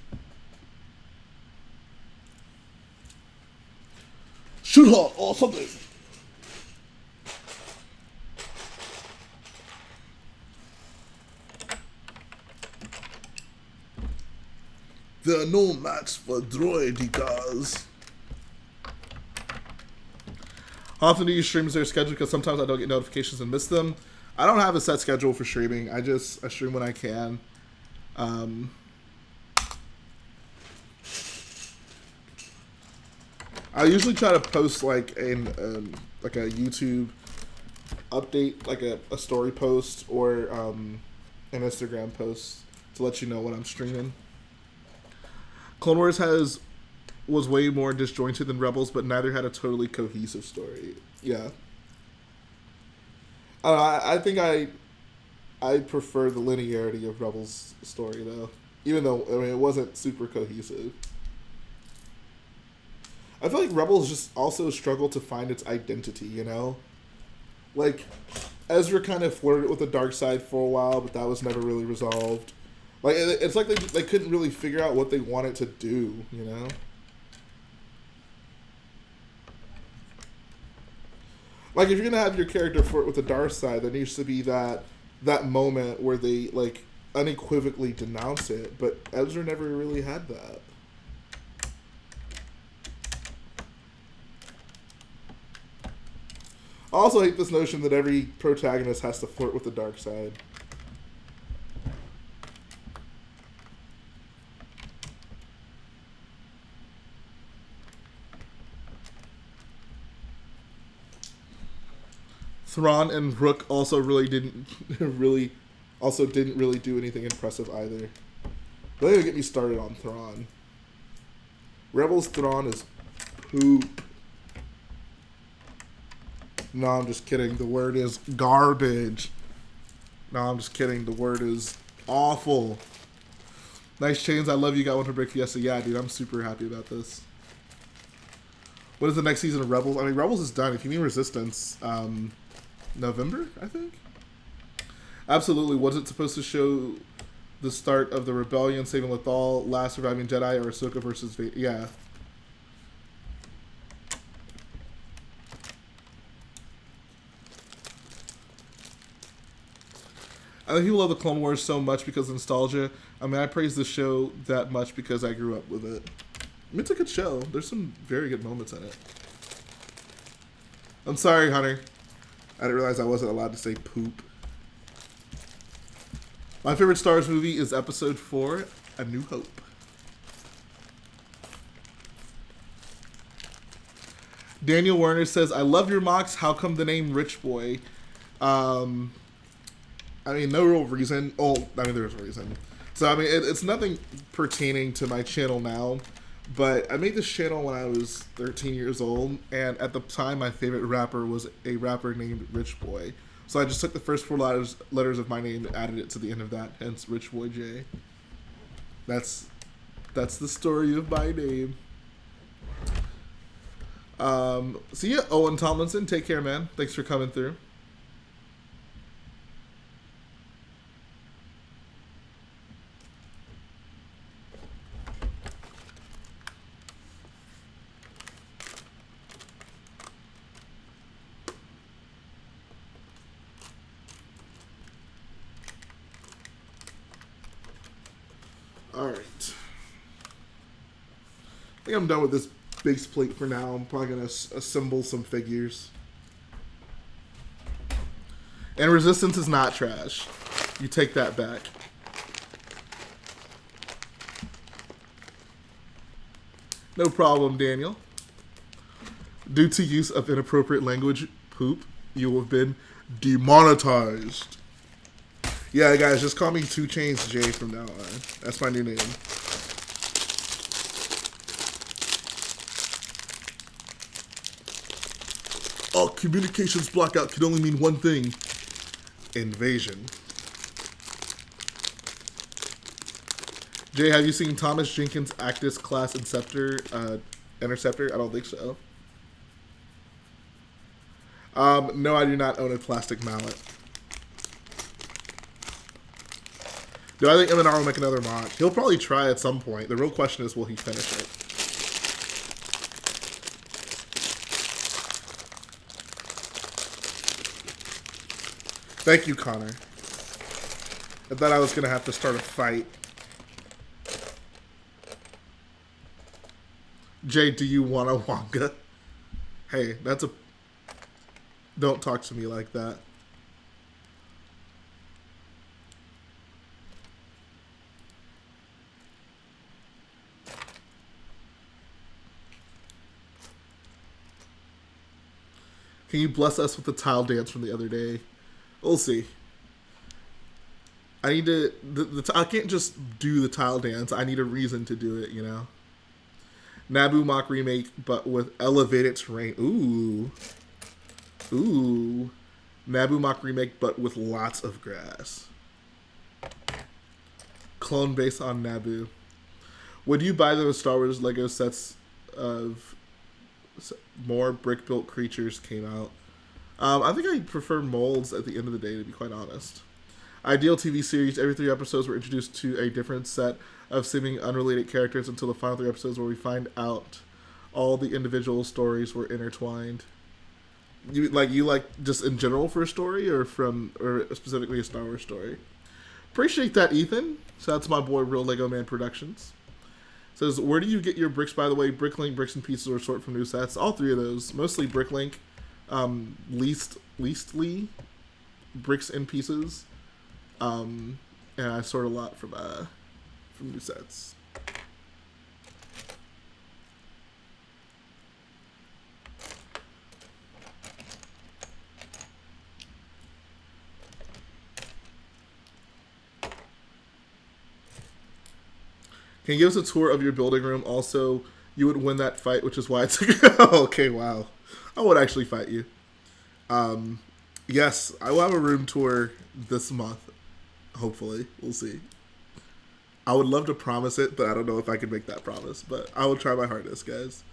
[SPEAKER 1] Shoot her or something. There are no match for droidicas. How often do you stream? Is there a schedule? Because sometimes I don't get notifications and miss them. I don't have a set schedule for streaming. I stream when I can. I usually try to post like a YouTube update, like a story post or an Instagram post to let you know when I'm streaming. Clone Wars was way more disjointed than Rebels, but neither had a totally cohesive story. Yeah. I think I prefer the linearity of Rebels' story though, even though it wasn't super cohesive. I feel like Rebels just also struggled to find its identity, you know? Like, Ezra kind of flirted with the dark side for a while, but that was never really resolved. Like, it's like they couldn't really figure out what they wanted to do, you know? Like, if you're gonna have your character flirt with the dark side, there needs to be that moment where they, like, unequivocally denounce it, but Ezra never really had that. I also hate this notion that every protagonist has to flirt with the dark side. Thrawn and Rook also didn't really do anything impressive either. Don't even get me started on Thrawn. Rebels Thrawn is poop. No, I'm just kidding. The word is garbage. No, I'm just kidding. The word is awful. Nice chains. I love you. Got one for Brick Fiesta. Yeah, dude. I'm super happy about this. What is the next season of Rebels? I mean, Rebels is done. If you mean Resistance, November, I think? Absolutely. Was it supposed to show the start of the rebellion, saving Lothal, last surviving Jedi, or Ahsoka versus Vader? Yeah. I think people love the Clone Wars so much because of nostalgia. I mean, I praise the show that much because I grew up with it. I mean, it's a good show. There's some very good moments in it. I'm sorry, Hunter. I didn't realize I wasn't allowed to say poop. My favorite Star Wars movie is Episode 4, A New Hope. Daniel Werner says, I love your mocks. How come the name Rich Boy? I mean, no real reason. Oh, I mean, there's a reason. So, I mean, it's nothing pertaining to my channel now, but I made this channel when I was 13 years old, and at the time, my favorite rapper was a rapper named Rich Boy. So I just took the first 4 letters of my name and added it to the end of that, hence Rich Boy J. That's the story of my name. So yeah, Owen Tomlinson, take care, man. Thanks for coming through. Alright. I think I'm done with this base plate for now. I'm probably going to assemble some figures. And Resistance is not trash. You take that back. No problem, Daniel. Due to use of inappropriate language, poop, you have been demonetized. Yeah, guys, just call me 2 Chainz J from now on. That's my new name. Oh, communications blackout can only mean one thing. Invasion. Jay, have you seen Thomas Jenkins' Actus class Interceptor? I don't think so. No, I do not own a plastic mallet. Do I think M&R will make another mod? He'll probably try at some point. The real question is, will he finish it? Thank you, Connor. I thought I was going to have to start a fight. Jay, do you want a Wonka? Hey, that's a... Don't talk to me like that. Can you bless us with the tile dance from the other day? We'll see. I need to... I can't just do the tile dance. I need a reason to do it, you know? Naboo MOC remake, but with elevated terrain. Ooh. Ooh. Naboo MOC remake, but with lots of grass. Clone based on Naboo. Would you buy those Star Wars Lego sets of more brick-built creatures came out? I think I prefer molds at the end of the day, to be quite honest. Ideal TV series, every 3 episodes we're introduced to a different set of seeming unrelated characters until the final 3 episodes where we find out all the individual stories were intertwined. You like just in general for a story, or specifically a Star Wars story? Appreciate that, Ethan. So that's my boy, Real Lego Man Productions. Says, where do you get your bricks, by the way? Bricklink, Bricks and Pieces, or sort from new sets? All 3 of those. Mostly Bricklink. Leastly Bricks and Pieces. And I sort a lot from new sets. Can you give us a tour of your building room? Also, you would win that fight, which is why it's okay, wow. I would actually fight you. Yes, I will have a room tour this month. Hopefully. We'll see. I would love to promise it, but I don't know if I can make that promise. But I will try my hardest, guys.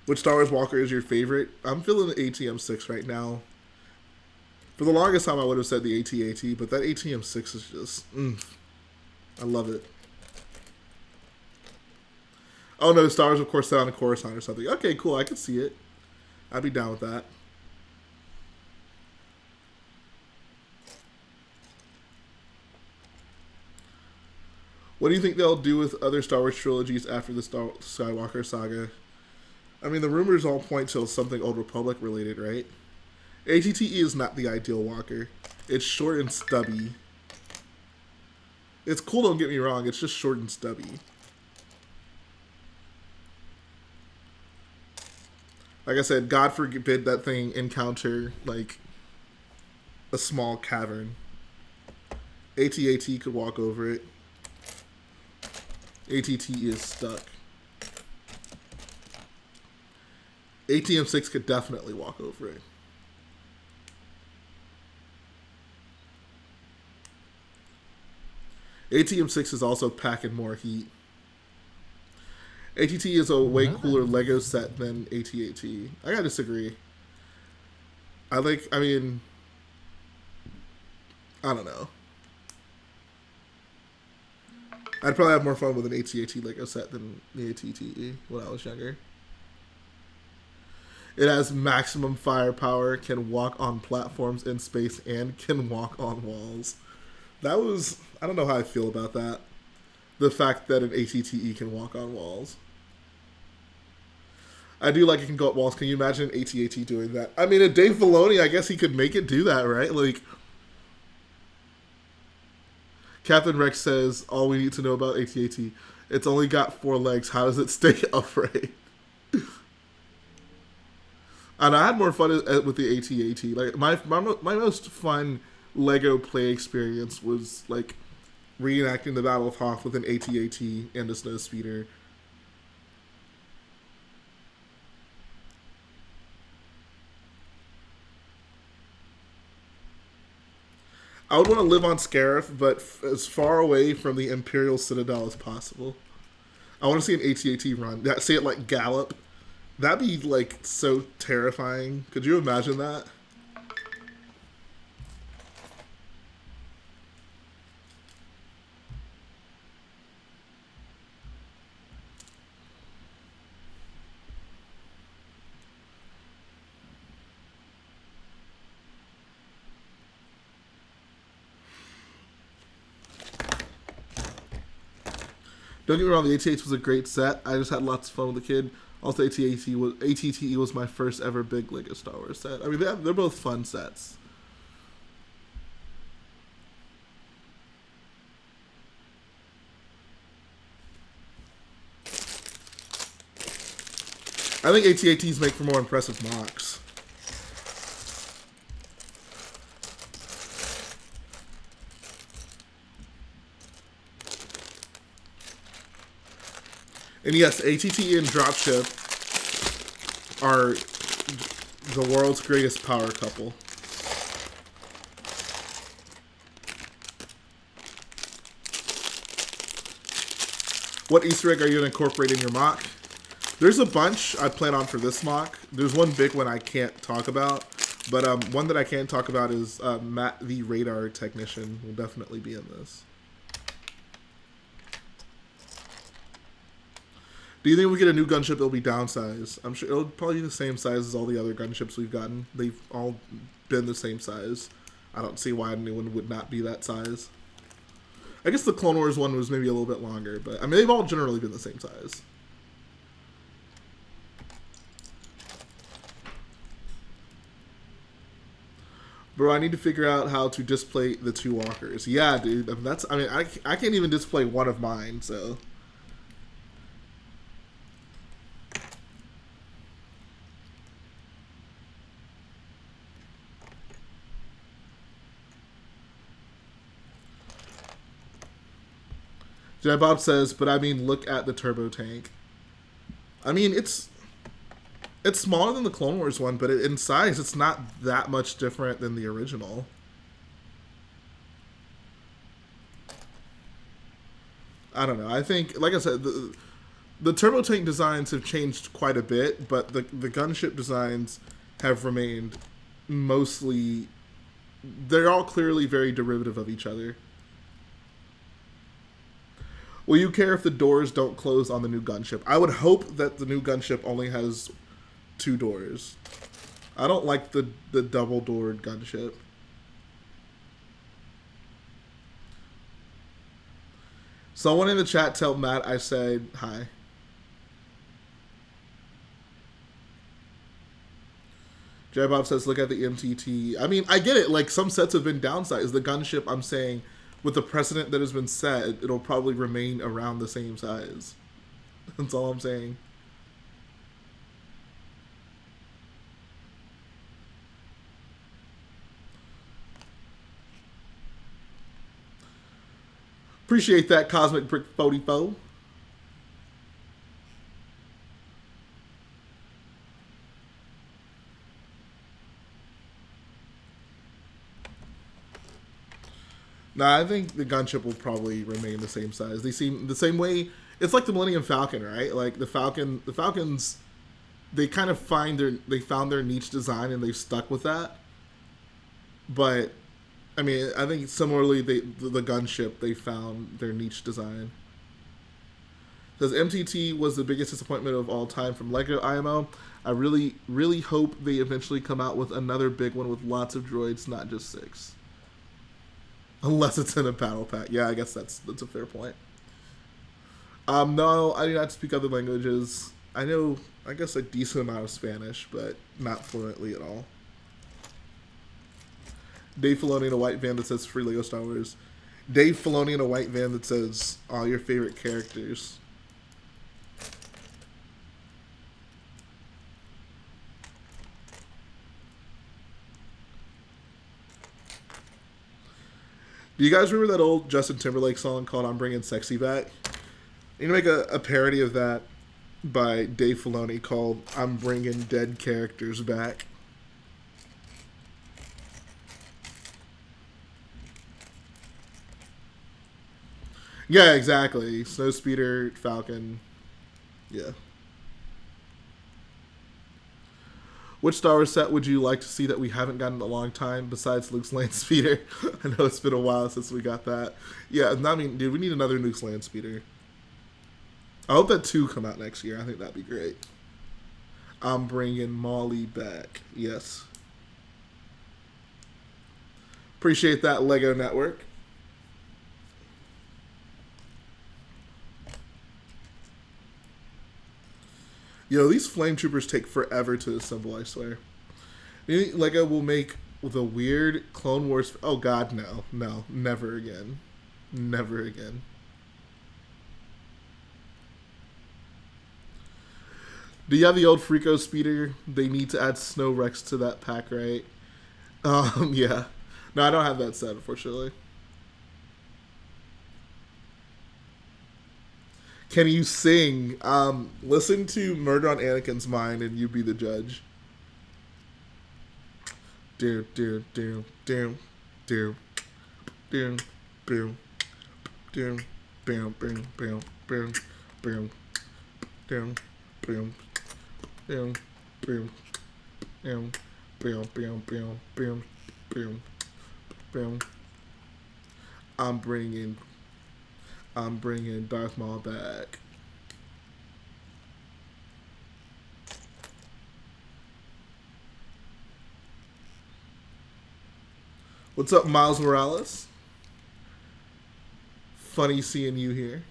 [SPEAKER 1] Which Star Wars Walker is your favorite? I'm feeling the ATM-6 right now. For the longest time, I would have said the AT-AT, but that ATM-6 is just... I love it. Oh no, Star Wars, of course, set on a Coruscant or something. Okay, cool, I can see it. I'd be down with that. What do you think they'll do with other Star Wars trilogies after the Skywalker saga? I mean, the rumors all point to something Old Republic related, right? ATTE is not the ideal walker. It's short and stubby. It's cool, don't get me wrong, it's just short and stubby. Like I said, God forbid that thing encounter, like, a small cavern. AT-AT could walk over it. ATT is stuck. ATM-6 could definitely walk over it. ATM-6 is also packing more heat. ATT is a way cooler Lego set than AT-AT. I gotta disagree. I don't know. I'd probably have more fun with an AT-AT Lego set than the AT-TE when I was younger. It has maximum firepower, can walk on platforms in space, and can walk on walls. That was... I don't know how I feel about that. The fact that an AT-TE can walk on walls. I do like it can go up walls. Can you imagine an AT-AT doing that? I mean, a Dave Filoni, I guess he could make it do that, right? Like... Captain Rex says, all we need to know about AT-AT, it's only got 4 legs. How does it stay upright? And I had more fun with the AT-AT. Like my most fun Lego play experience was like reenacting the Battle of Hoth with an AT-AT and a snowspeeder. I would want to live on Scarif, but as far away from the Imperial Citadel as possible. I want to see an AT-AT run. See it like gallop. That'd be like so terrifying. Could you imagine that? Don't get me wrong, the AT-AT was a great set. I just had lots of fun with the kid. Also, AT-TE was my first ever big Lego Star Wars set. I mean, they're both fun sets. I think AT-ATs make for more impressive MOCs. And yes, AT-TE and Dropship are the world's greatest power couple. What Easter egg are you going to incorporate in your MOC? There's a bunch I plan on for this MOC. There's one big one I can't talk about. But one that I can talk about is Matt the Radar Technician will definitely be in this. Do you think we get a new gunship, it'll be downsized? I'm sure it'll probably be the same size as all the other gunships we've gotten. They've all been the same size. I don't see why a new one would not be that size. I guess the Clone Wars one was maybe a little bit longer, but I mean, they've all generally been the same size. Bro, I need to figure out how to display the two walkers. Yeah, dude. I mean, I can't even display one of mine, so... Jedi Bob says, but I mean, look at the turbo tank. I mean, it's smaller than the Clone Wars one, but in size, it's not that much different than the original. I don't know. I think, like I said, the turbo tank designs have changed quite a bit, but the gunship designs have remained mostly... They're all clearly very derivative of each other. Will you care if the doors don't close on the new gunship? I would hope that the new gunship only has 2 doors. I don't like the double-doored gunship. Someone in the chat tell Matt I said hi. J Bob says, look at the MTT. I mean, I get it. Like, some sets have been downsized. The gunship, I'm saying... With the precedent that has been set, it'll probably remain around the same size. That's all I'm saying. Appreciate that, Cosmic Brick 44. Nah, I think the gunship will probably remain the same size. They seem the same way. It's like the Millennium Falcon, right? Like the Falcons, they kind of found their niche design and they've stuck with that. But I mean, I think similarly, the gunship, they found their niche design. Says MTT was the biggest disappointment of all time from Lego IMO. I really, really hope they eventually come out with another big one with lots of droids, not just 6. Unless it's in a battle pack. Yeah, I guess that's a fair point. No, I do not speak other languages. I know, I guess, a decent amount of Spanish, but not fluently at all. Dave Filoni in a white van that says Free Lego Star Wars. Dave Filoni in a white van that says all your favorite characters. Do you guys remember that old Justin Timberlake song called I'm Bringing Sexy Back? You need to make a parody of that by Dave Filoni called I'm Bringing Dead Characters Back. Yeah, exactly. Snowspeeder, Falcon. Yeah. Which Star Wars set would you like to see that we haven't gotten in a long time besides Luke's Land Speeder? I know it's been a while since we got that. Yeah, I mean, dude, we need another Luke's Land Speeder. I hope that 2 come out next year. I think that'd be great. I'm bringing Molly back. Yes. Appreciate that, Lego Network. Yo, these flame troopers take forever to assemble, I swear. You think Lego will make the weird Clone Wars... Oh, God, no. No, never again. Never again. Do you have the old Freako Speeder? They need to add Snow Rex to that pack, right? Yeah. No, I don't have that set, unfortunately. Can you sing? Listen to Murder on Anakin's Mind and you be the judge. Do do do do do do do do boom boom boom boom boom boom boom boom boom boom boom boom boom boom boom boom. I'm bringing Darth Maul back. What's up, Miles Morales? Funny seeing you here.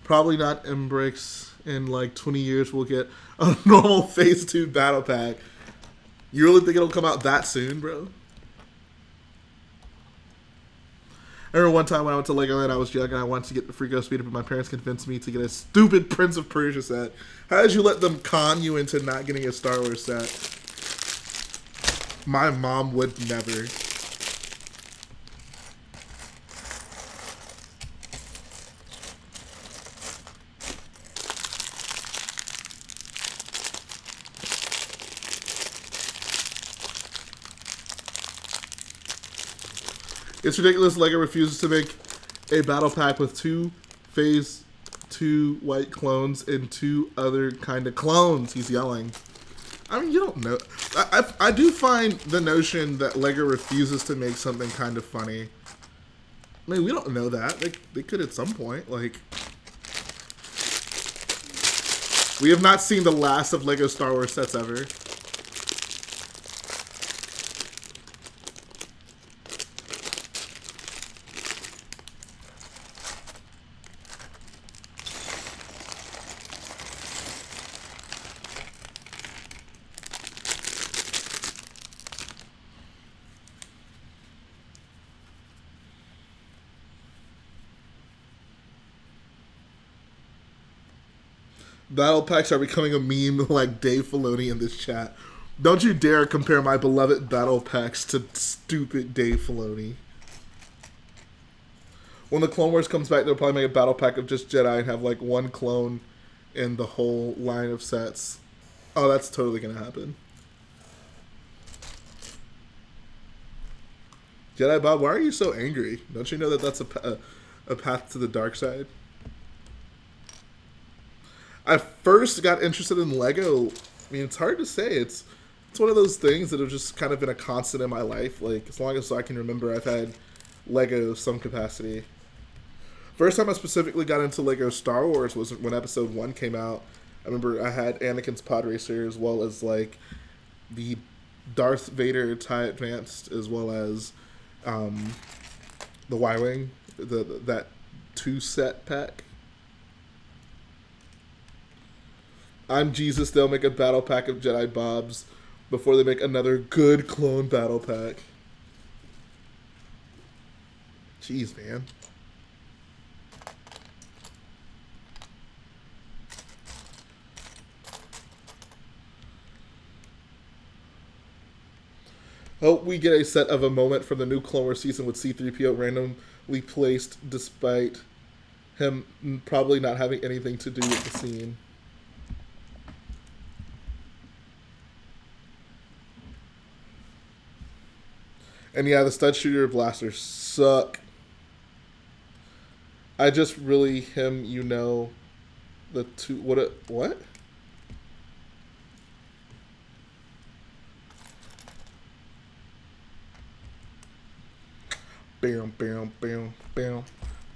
[SPEAKER 1] Probably not MBRICS. In like 20 years we'll get a normal Phase 2 battle pack. You really think it'll come out that soon, bro? I remember one time when I went to Legoland, I was young and I wanted to get the Freako Speeder, but my parents convinced me to get a stupid Prince of Persia set. How did you let them con you into not getting a Star Wars set? My mom would never. It's ridiculous Lego refuses to make a battle pack with 2 Phase 2 white clones and 2 other kind of clones. He's yelling. I mean, you don't know. I do find the notion that Lego refuses to make something kind of funny. I mean, we don't know that. They could at some point. Like, we have not seen the last of Lego Star Wars sets ever. Battle packs are becoming a meme like Dave Filoni in this chat. Don't you dare compare my beloved battle packs to stupid Dave Filoni. When the Clone Wars comes back, they'll probably make a battle pack of just Jedi and have like 1 clone in the whole line of sets. Oh, that's totally gonna happen. Jedi Bob, why are you so angry? Don't you know that that's a path to the dark side? I first got interested in Lego. I mean, it's hard to say. It's one of those things that have just kind of been a constant in my life. Like, as long as I can remember, I've had Lego of some capacity. First time I specifically got into Lego Star Wars was when Episode 1 came out. I remember I had Anakin's Pod Racer as well as, like, the Darth Vader TIE Advanced as well as the Y-Wing, that 2-set pack. I'm Jesus, they'll make a battle pack of Jedi Bobs before they make another good clone battle pack. Jeez, man. Hope we get a set of a moment from the new Clone Wars season with C-3PO randomly placed despite him probably not having anything to do with the scene. And yeah, the stud shooter blasters suck. I just really the two what? Bam, bam, bam, bam,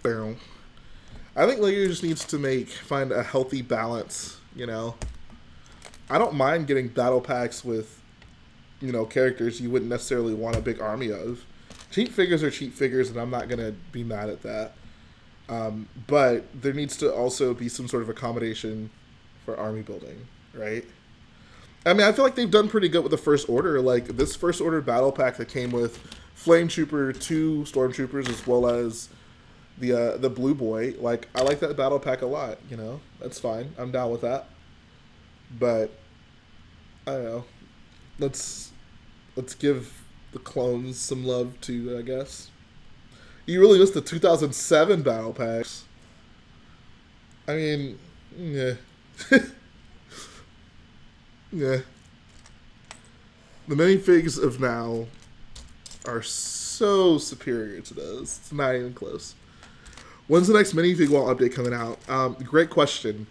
[SPEAKER 1] bam. I think Lego just needs to find a healthy balance, you know. I don't mind getting battle packs with, you know, characters you wouldn't necessarily want a big army of. Cheap figures are cheap figures, and I'm not going to be mad at that. But there needs to also be some sort of accommodation for army building, right? I mean, I feel like they've done pretty good with the First Order. Like, this First Order battle pack that came with Flame Trooper, 2 Stormtroopers, as well as the Blue Boy. Like, I like that battle pack a lot, you know? That's fine. I'm down with that. But, I don't know. Let's give the clones some love too, I guess. You really missed the 2007 battle packs. I mean, yeah. Yeah. The minifigs of now are so superior to those. It's not even close. When's the next minifig wall update coming out? Great question.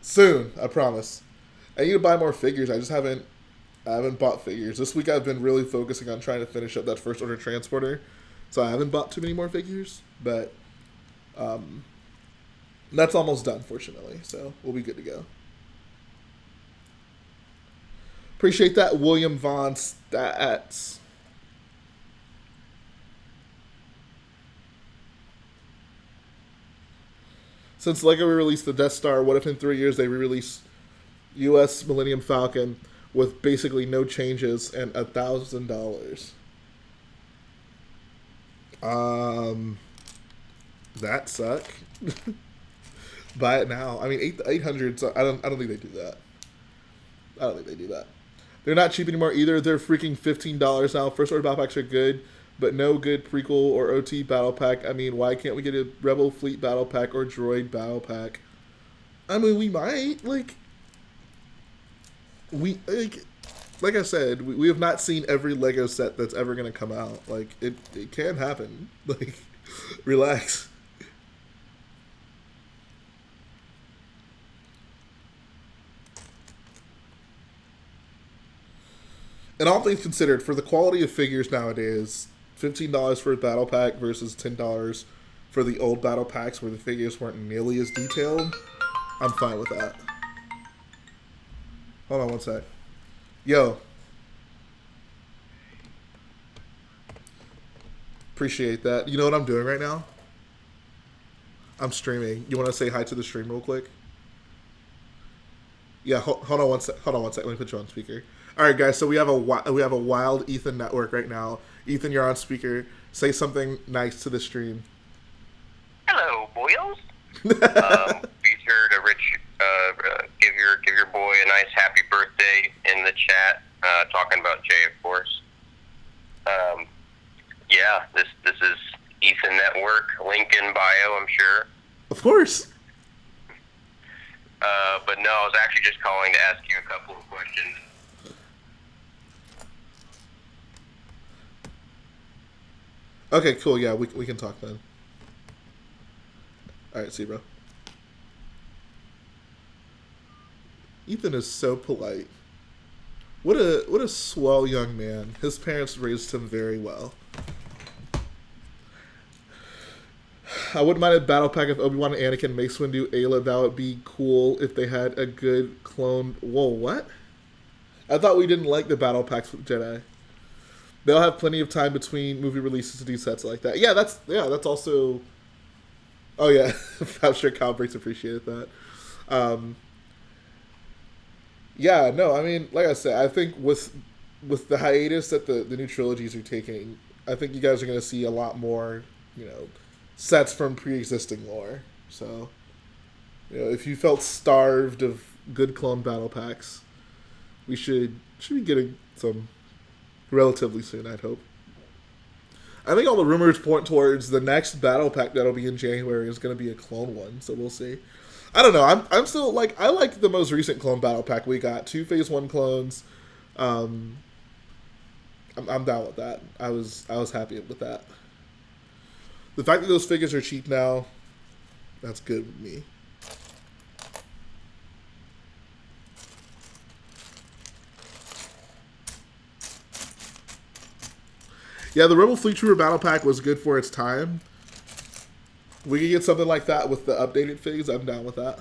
[SPEAKER 1] Soon, I promise. I need to buy more figures. I haven't bought figures. This week I've been really focusing on trying to finish up that First Order transporter. So I haven't bought too many more figures. But that's almost done, fortunately. So we'll be good to go. Appreciate that, William Von Stats. Since LEGO re-released the Death Star, what if in 3 years they re-release U.S. Millennium Falcon with basically no changes and $1,000? That suck. Buy it now. I mean, 800. I don't think they do that. I don't think they do that. They're not cheap anymore either. They're freaking $15 now. First Order battle packs are good, but no good prequel or OT battle pack. I mean, why can't we get a Rebel Fleet battle pack or Droid battle pack? I mean, we might. Like I said, we have not seen every Lego set that's ever going to come out. Like, it can happen. Like, relax. And all things considered, for the quality of figures nowadays, $15 for a battle pack versus $10 for the old battle packs where the figures weren't nearly as detailed, I'm fine with that. Hold on one sec. Yo. Appreciate that. You know what I'm doing right now? I'm streaming. You want to say hi to the stream real quick? Yeah, hold on one sec. Hold on one sec. Let me put you on speaker. All right, guys. So we have a wild Ethan network right now. Ethan, you're on speaker. Say something nice to the stream.
[SPEAKER 2] Hello, boyos. Be sure to give your boy a nice happy birthday in the chat. Talking about Jay, of course. Yeah, this is Ethan Network. Link in bio, I'm sure.
[SPEAKER 1] Of course.
[SPEAKER 2] But no, I was actually just calling to ask you a couple of questions.
[SPEAKER 1] Okay, cool. Yeah, we can talk then. All right, see you, bro. Ethan is so polite. What a swell young man. His parents raised him very well. I wouldn't mind a battle pack of Obi-Wan and Anakin, Mace Windu, Ayla. That would be cool if they had a good clone. Whoa, what? I thought we didn't like the battle packs with Jedi. They'll have plenty of time between movie releases to do sets like that. Yeah, that's also. Oh yeah, I'm sure BrickBricks appreciated that. Yeah, no, I mean, like I said, I think with the hiatus that the new trilogies are taking, I think you guys are going to see a lot more, sets from pre-existing lore. So, if you felt starved of good clone battle packs, we should be getting some relatively soon, I'd hope. I think all the rumors point towards the next battle pack that'll be in January is going to be a clone one, so we'll see. I don't know. I'm still like, I like the most recent clone battle pack we got. 2 Phase 1 clones. I'm down with that. I was happy with that. The fact that those figures are cheap now, that's good with me. Yeah, the Rebel Fleet Trooper Battle Pack was good for its time. We could get something like that with the updated figs. I'm down with that.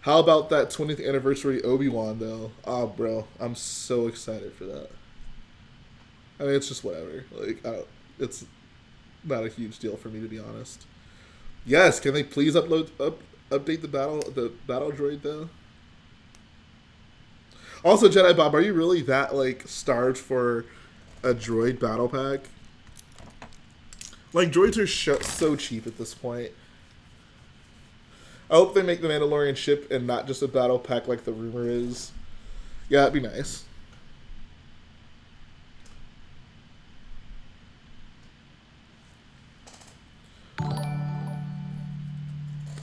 [SPEAKER 1] How about that 20th anniversary Obi-Wan, though? Oh, bro, I'm so excited for that. I mean, it's just whatever. Like, it's not a huge deal for me, to be honest. Yes, can they please update the battle droid, though? Also, Jedi Bob, are you really that, like, starved for a droid battle pack? Like, droids are so cheap at this point. I hope they make the Mandalorian ship and not just a battle pack like the rumor is. Yeah, that'd be nice.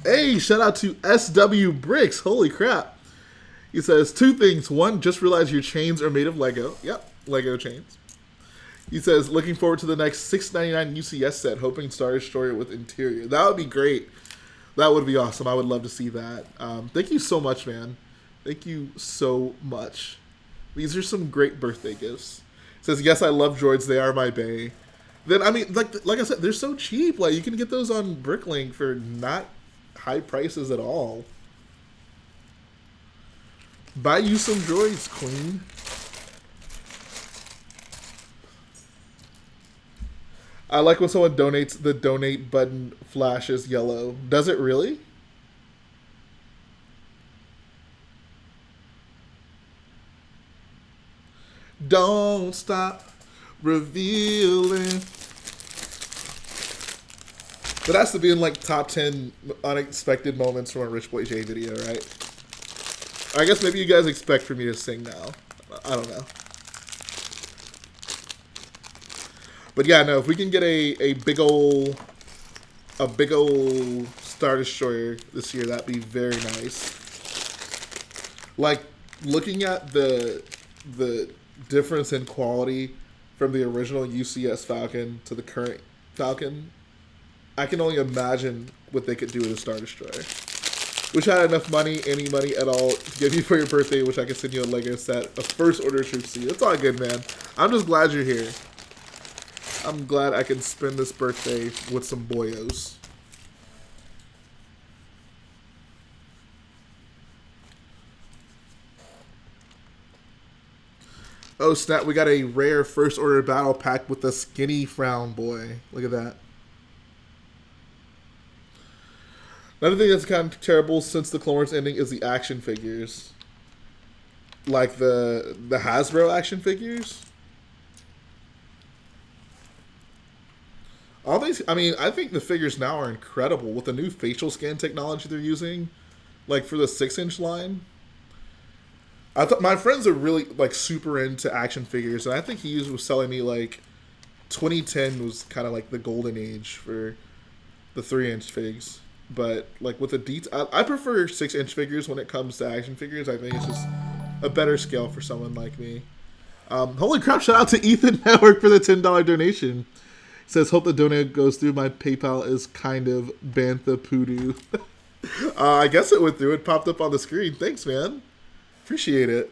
[SPEAKER 1] Hey, shout out to SW_Bricks. Holy crap. He says 2 things. 1, just realized your chains are made of Lego. Yep, Lego chains. He says, looking forward to the next $6.99 UCS set, hoping Star Destroyer with interior. That would be great. That would be awesome. I would love to see that. Thank you so much, man. Thank you so much. These are some great birthday gifts. He says, yes, I love droids. They are my bae. Then, I mean, like I said, they're so cheap. Like, you can get those on Bricklink for not high prices at all. Buy you some droids, queen. I like when someone donates, the donate button flashes yellow. Does it really? Don't stop revealing. That has to be in like top 10 unexpected moments from a Rich Boy J video, right? I guess maybe you guys expect for me to sing now. I don't know. But yeah, no, if we can get a big ol' Star Destroyer this year, that'd be very nice. Like, looking at the difference in quality from the original UCS Falcon to the current Falcon, I can only imagine what they could do with a Star Destroyer. Wish I had enough money, any money at all, to give you for your birthday, which I could send you a Lego set, a first order troop seat. It's all good, man. I'm just glad you're here. I'm glad I can spend this birthday with some boyos. Oh snap, we got a rare first order battle pack with a skinny frown boy. Look at that. Another thing that's kind of terrible since the Clone Wars ending is the action figures. Like the Hasbro action figures. All these, I mean, I think the figures now are incredible with the new facial scan technology they're using. Like for the 6-inch line. I thought my friends are really like super into action figures, and I think he was selling me like 2010 was kind of like the golden age for the 3-inch figs. But like with the I prefer 6-inch figures when it comes to action figures. I think it's just a better scale for someone like me. Holy crap! Shout out to Ethan Network for the $10 donation. He says, "Hope the donation goes through. My PayPal is kind of bantha poodoo." I guess it went through. It popped up on the screen. Thanks, man. Appreciate it.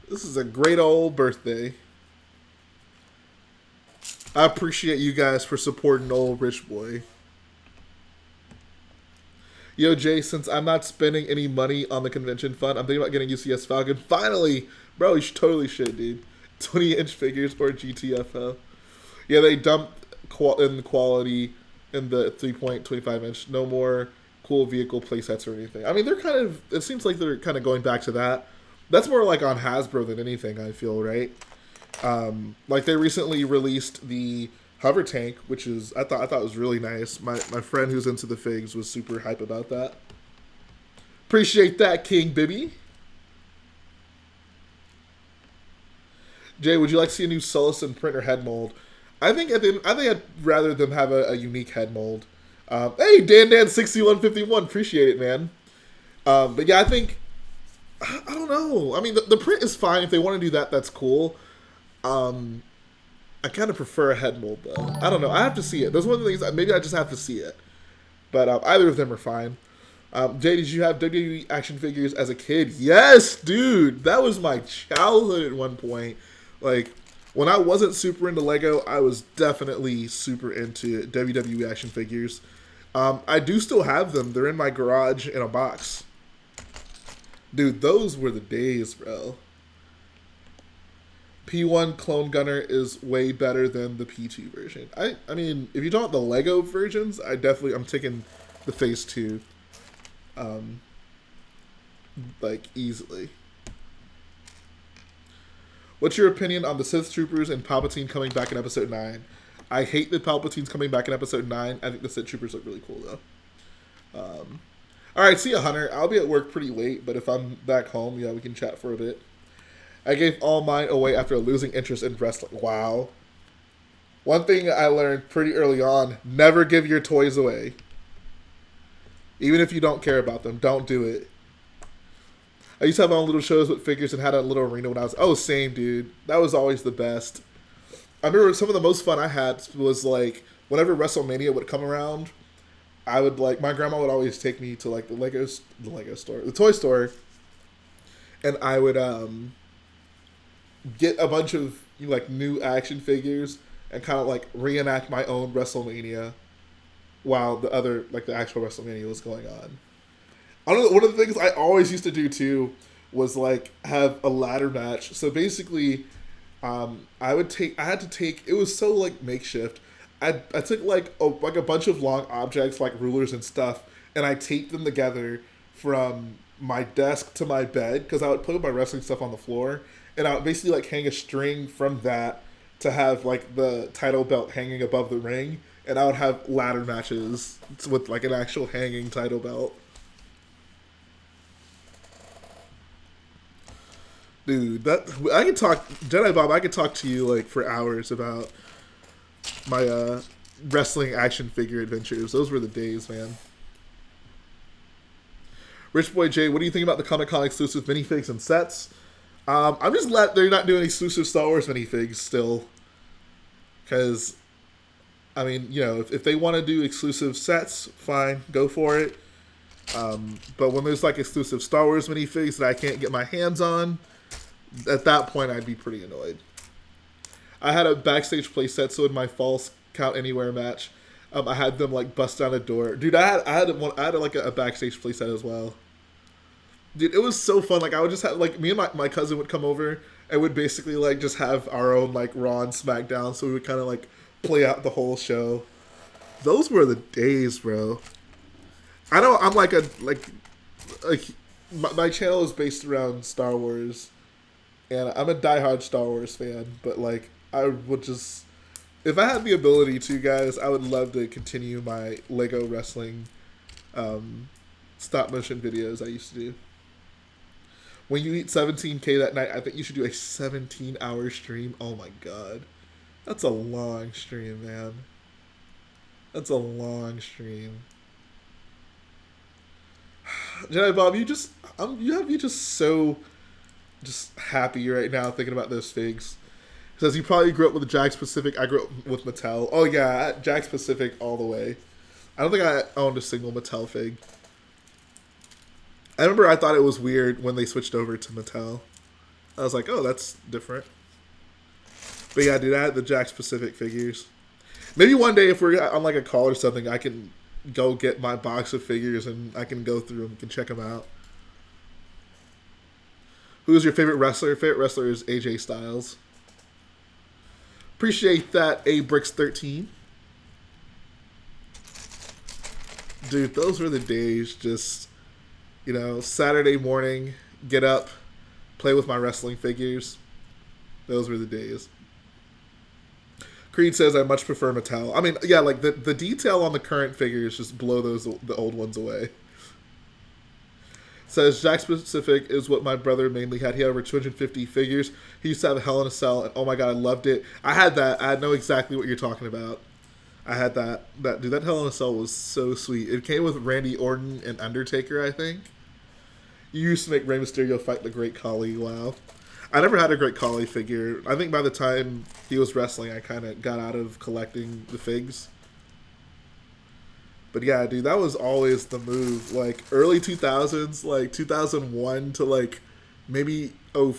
[SPEAKER 1] This is a great old birthday. I appreciate you guys for supporting old Rich Boy. Yo, Jay, since I'm not spending any money on the convention fund, I'm thinking about getting UCS Falcon. Finally! Bro, you totally should, dude. 20-inch figures or GTFO. Yeah, they dumped in the quality in the 3.25-inch. No more cool vehicle playsets or anything. I mean, they're kind of... It seems like they're kind of going back to that. That's more like on Hasbro than anything, I feel, right? Like they recently released the hover tank, which is I thought was really nice. My friend who's into the figs was super hype about that. Appreciate that, King Bibby. Jay, would you like to see a new Sullison printer head mold? I think I'd rather them have a unique head mold. Hey, Dan6151, appreciate it, man. But yeah, I think, I don't know. I mean, the print is fine. If they want to do that, that's cool. I kind of prefer a head mold, though. I don't know. I have to see it. That's one of the things, maybe I just have to see it. But either of them are fine. Jay, did you have WWE action figures as a kid? Yes, dude. That was my childhood at one point. Like, when I wasn't super into Lego, I was definitely super into WWE action figures. I do still have them. They're in my garage in a box. Dude, those were the days, bro. P1 Clone Gunner is way better than the P2 version. I mean, if you talk the Lego versions, I'm taking the Phase 2. Like, easily. What's your opinion on the Sith Troopers and Palpatine coming back in Episode 9? I hate that Palpatine's coming back in Episode 9. I think the Sith Troopers look really cool, though. Alright, see ya, Hunter. I'll be at work pretty late, but if I'm back home, yeah, we can chat for a bit. I gave all mine away after losing interest in wrestling. Wow. One thing I learned pretty early on, never give your toys away. Even if you don't care about them, don't do it. I used to have my own little shows with figures and had a little arena when I was... Oh, same, dude. That was always the best. I remember some of the most fun I had was, like, whenever WrestleMania would come around, I would, like... My grandma would always take me to, like, the Lego store, the toy store, and I would get a bunch of, like, new action figures and kind of, like, reenact my own WrestleMania while the other, like, the actual WrestleMania was going on. I don't know, one of the things I always used to do too was like have a ladder match. So basically, I had to take. It was so like makeshift. I took like a bunch of long objects like rulers and stuff, and I taped them together from my desk to my bed because I would put my wrestling stuff on the floor, and I would basically like hang a string from that to have like the title belt hanging above the ring, and I would have ladder matches with like an actual hanging title belt. Dude, I could talk, Jedi Bob, I could talk to you like for hours about my wrestling action figure adventures. Those were the days, man. Rich Boy J, what do you think about the Comic-Con exclusive minifigs and sets? I'm just glad they're not doing exclusive Star Wars minifigs still. Because, I mean, you know, if they want to do exclusive sets, fine, go for it. But when there's like exclusive Star Wars minifigs that I can't get my hands on, at that point, I'd be pretty annoyed. I had a backstage playset, so in my False Count Anywhere match, I had them like bust down a door. Dude, I had like a backstage playset as well. Dude, it was so fun. Like I would just have like me and my cousin would come over and would basically like just have our own like Raw and SmackDown, so we would kind of like play out the whole show. Those were the days, bro. I know I'm like my channel is based around Star Wars. And I'm a diehard Star Wars fan, but like I would just, if I had the ability to, guys, I would love to continue my Lego wrestling stop motion videos I used to do. When you eat 17K that night, I think you should do a 17-hour stream. Oh my god, that's a long stream, man. That's a long stream. Jedi Bob, you just so just happy right now thinking about those figs. He says you probably grew up with the Jakks Pacific. I grew up with Mattel. Oh yeah, Jakks Pacific all the way. I don't think I owned a single Mattel fig. I remember I thought it was weird when they switched over to Mattel. I was like, oh, that's different. But yeah, dude, I had the Jakks Pacific figures. Maybe one day if we're on like a call or something, I can go get my box of figures and I can go through them and check them out. Who is your favorite wrestler? Favorite wrestler is AJ Styles. Appreciate that, Ajbricks13. Dude, those were the days. Just, you know, Saturday morning, get up, play with my wrestling figures. Those were the days. Creed says I much prefer Mattel. I mean, yeah, like the detail on the current figures just blow the old ones away. Says Jack Specific is what my brother mainly had. He had over 250 figures. He used to have a Hell in a Cell, and oh my god, I loved it. I had that. I know exactly what you're talking about. I had that. Dude, that Hell in a Cell was so sweet. It came with Randy Orton and Undertaker, I think. You used to make Rey Mysterio fight the Great Khali. Wow. I never had a Great Khali figure. I think by the time he was wrestling, I kind of got out of collecting the figs. But yeah, dude, that was always the move. Like, early 2000s, like 2001 to like maybe 04,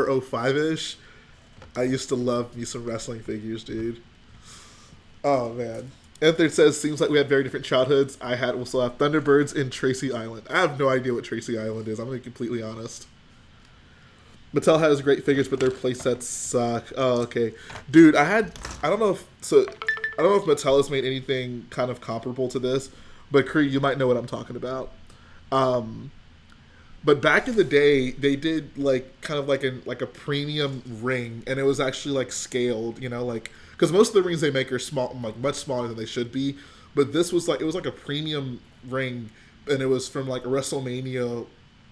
[SPEAKER 1] 05-ish. I used to love me some wrestling figures, dude. Oh, man. Anthony says, seems like we had very different childhoods. I had also have Thunderbirds in Tracy Island. I have no idea what Tracy Island is. I'm going to be completely honest. Mattel has great figures, but their playsets suck. Oh, okay. Dude, I don't know if Mattel has made anything kind of comparable to this, but Creed, you might know what I'm talking about. But back in the day, they did like kind of like a premium ring, and it was actually like scaled, you know, like because most of the rings they make are small, like much smaller than they should be. But this was like, it was like a premium ring, and it was from like WrestleMania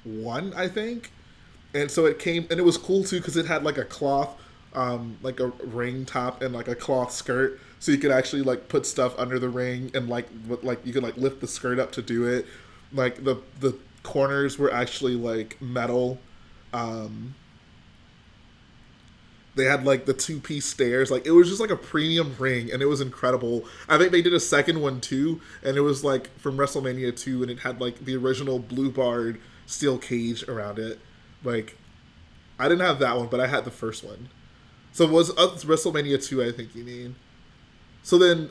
[SPEAKER 1] 1, I think. And so it came, and it was cool too because it had like a cloth, like a ring top and like a cloth skirt, so you could actually like put stuff under the ring, and like you could like lift the skirt up to do it. Like the corners were actually like metal. They had like the 2-piece stairs. Like it was just like a premium ring, and it was incredible. I think they did a second one too, and it was like from WrestleMania 2, and it had like the original blue barred steel cage around it. Like I didn't have that one, but I had the first one. So it was WrestleMania 2, I think you mean. So then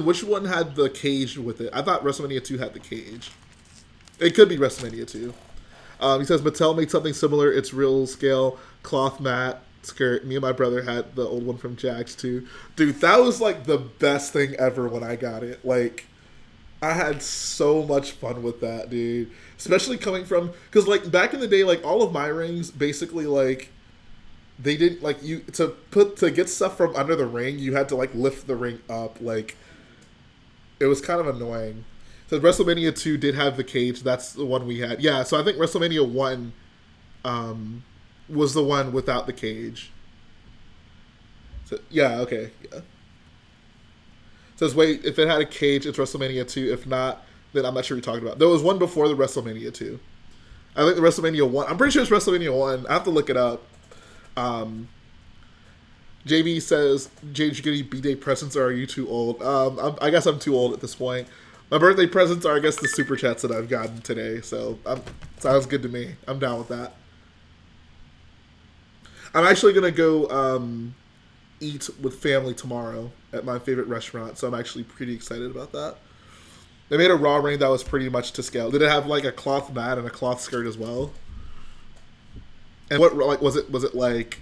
[SPEAKER 1] which one had the cage with it? I thought WrestleMania 2 had the cage. It could be WrestleMania 2. He says Mattel made something similar. It's real scale cloth mat skirt. Me and my brother had the old one from Jax too. Dude, that was like the best thing ever when I got it. Like, I had so much fun with that, dude. Especially coming from, because like back in the day, like all of my rings basically like they didn't like you to get stuff from under the ring. You had to like lift the ring up. Like it was kind of annoying. So WrestleMania 2 did have the cage. That's the one we had. Yeah, so I think WrestleMania 1 was the one without the cage. So, yeah, okay. Yeah. Says, wait, if it had a cage, it's WrestleMania 2. If not, then I'm not sure what you're talking about. There was one before the WrestleMania 2. I think the WrestleMania 1. I'm pretty sure it's WrestleMania 1. I have to look it up. JB says, Jay, did you get any B-Day presents, or are you too old? I guess I'm too old at this point. My birthday presents are, I guess, the super chats that I've gotten today. So, sounds good to me. I'm down with that. I'm actually going to go eat with family tomorrow at my favorite restaurant. So, I'm actually pretty excited about that. They made a Raw ring that was pretty much to scale. Did it have, like, a cloth mat and a cloth skirt as well? And what, like, was it like,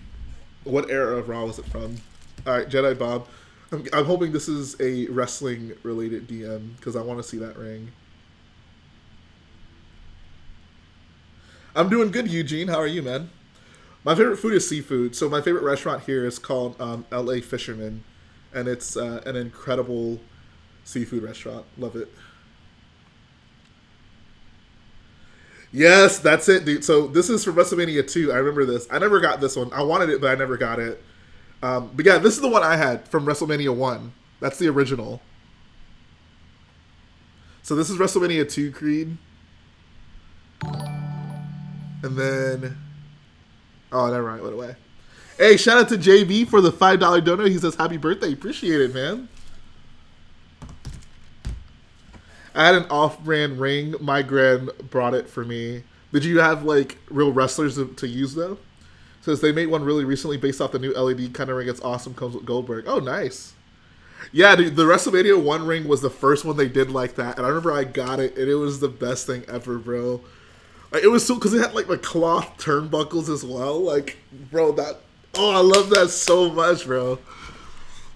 [SPEAKER 1] what era of Raw was it from? All right, Jedi Bob. I'm hoping this is a wrestling-related DM, because I want to see that ring. I'm doing good, Eugene. How are you, man? My favorite food is seafood. So my favorite restaurant here is called LA Fisherman, and it's an incredible seafood restaurant. Love it. Yes, that's it, dude. So this is from WrestleMania 2. I remember this. I never got this one. I wanted it, but I never got it. But yeah, this is the one I had from WrestleMania 1. That's the original. So this is WrestleMania 2, Creed. And then... Oh, never mind. Went away. Hey, shout out to JB for the $5 donor. He says, happy birthday. Appreciate it, man. I had an off-brand ring. My gran brought it for me. Did you have, like, real wrestlers to use, though? Says they made one really recently based off the new LED kind of ring. It's awesome. Comes with Goldberg. Oh, nice. Yeah, dude, the WrestleMania 1 ring was the first one they did like that. And I remember I got it, and it was the best thing ever, bro. Like, it was so... Because it had, like, the cloth turnbuckles as well. Like, bro, that... Oh, I love that so much, bro.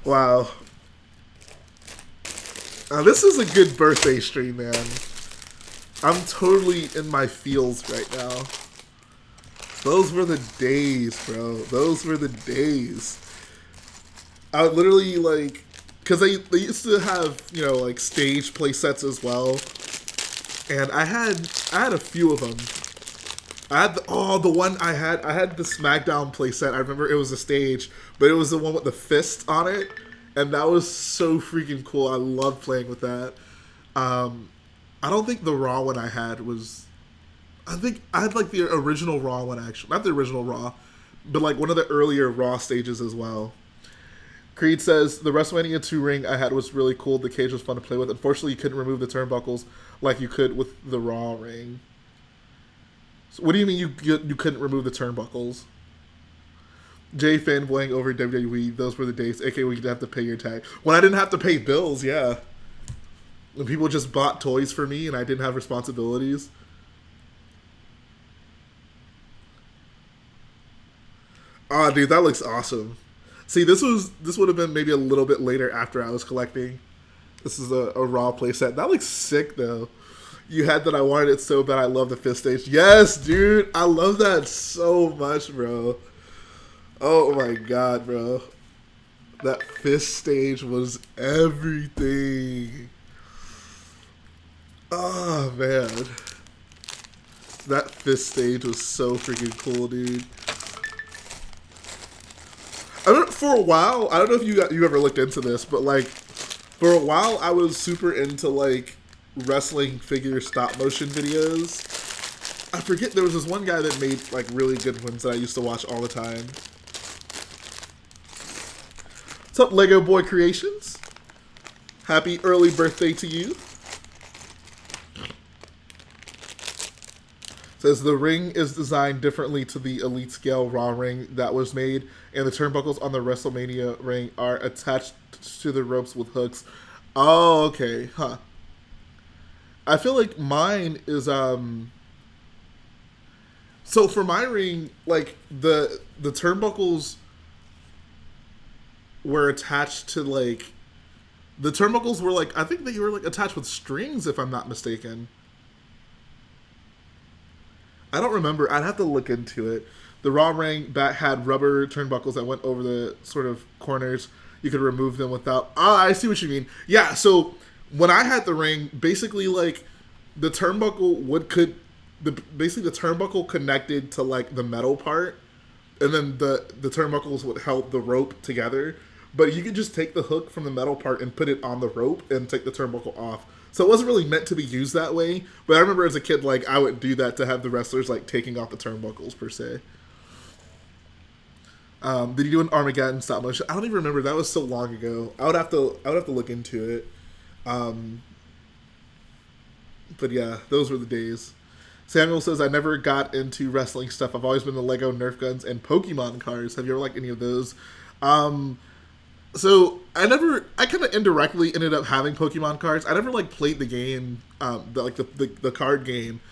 [SPEAKER 1] Wow. Now, this is a good birthday stream, man. I'm totally in my feels right now. Those were the days, bro. Those were the days. I would literally, like... Because they used to have, you know, like, stage play sets as well. And I had a few of them. I had the one I had the SmackDown playset. I remember it was a stage, but it was the one with the fist on it, and that was so freaking cool. I loved playing with that. I don't think the Raw one I had was. I think I had like the original Raw one, actually, not the original Raw, but like one of the earlier Raw stages as well. Creed says, the WrestleMania 2 ring I had was really cool. The cage was fun to play with. Unfortunately, you couldn't remove the turnbuckles like you could with the Raw ring. So what do you mean you couldn't remove the turnbuckles? Jay fanboying over WWE. Those were the days. AKA, we didn't have to pay your tag. When I didn't have to pay bills, yeah. When people just bought toys for me and I didn't have responsibilities. Ah, dude, that looks awesome. See, this would have been maybe a little bit later after I was collecting. This is a Raw playset. That looks sick, though. You had that. I wanted it so bad. I love the fifth stage. Yes, dude. I love that so much, bro. Oh, my God, bro. That fifth stage was everything. Oh, man. That fifth stage was so freaking cool, dude. For a while, I don't know if you ever looked into this, but like for a while I was super into like wrestling figure stop motion videos. I forget, there was this one guy that made like really good ones that I used to watch all the time. What's up, Lego Boy Creations? Happy early birthday to you. Says the ring is designed differently to the Elite Scale Raw ring that was made, and the turnbuckles on the WrestleMania ring are attached to the ropes with hooks. Oh, okay, huh. I feel like mine is so for my ring, like the turnbuckles were attached to like the turnbuckles were like, I think they were like attached with strings, if I'm not mistaken. I don't remember. I'd have to look into it. The Raw ring bat had rubber turnbuckles that went over the sort of corners. You could remove them without... Ah, I see what you mean. Yeah, so when I had the ring, basically like the turnbuckle basically the turnbuckle connected to like the metal part, and then the turnbuckles would help the rope together. But you could just take the hook from the metal part and put it on the rope and take the turnbuckle off. So it wasn't really meant to be used that way, but I remember as a kid, like, I would do that to have the wrestlers, like, taking off the turnbuckles, per se. Did you do an Armageddon stop motion? I don't even remember. That was so long ago. I would have to look into it. But yeah, those were the days. Samuel says, I never got into wrestling stuff. I've always been the Lego Nerf guns and Pokemon cards. Have you ever liked any of those? So I kind of indirectly ended up having Pokemon cards. I never like played the game, the card game,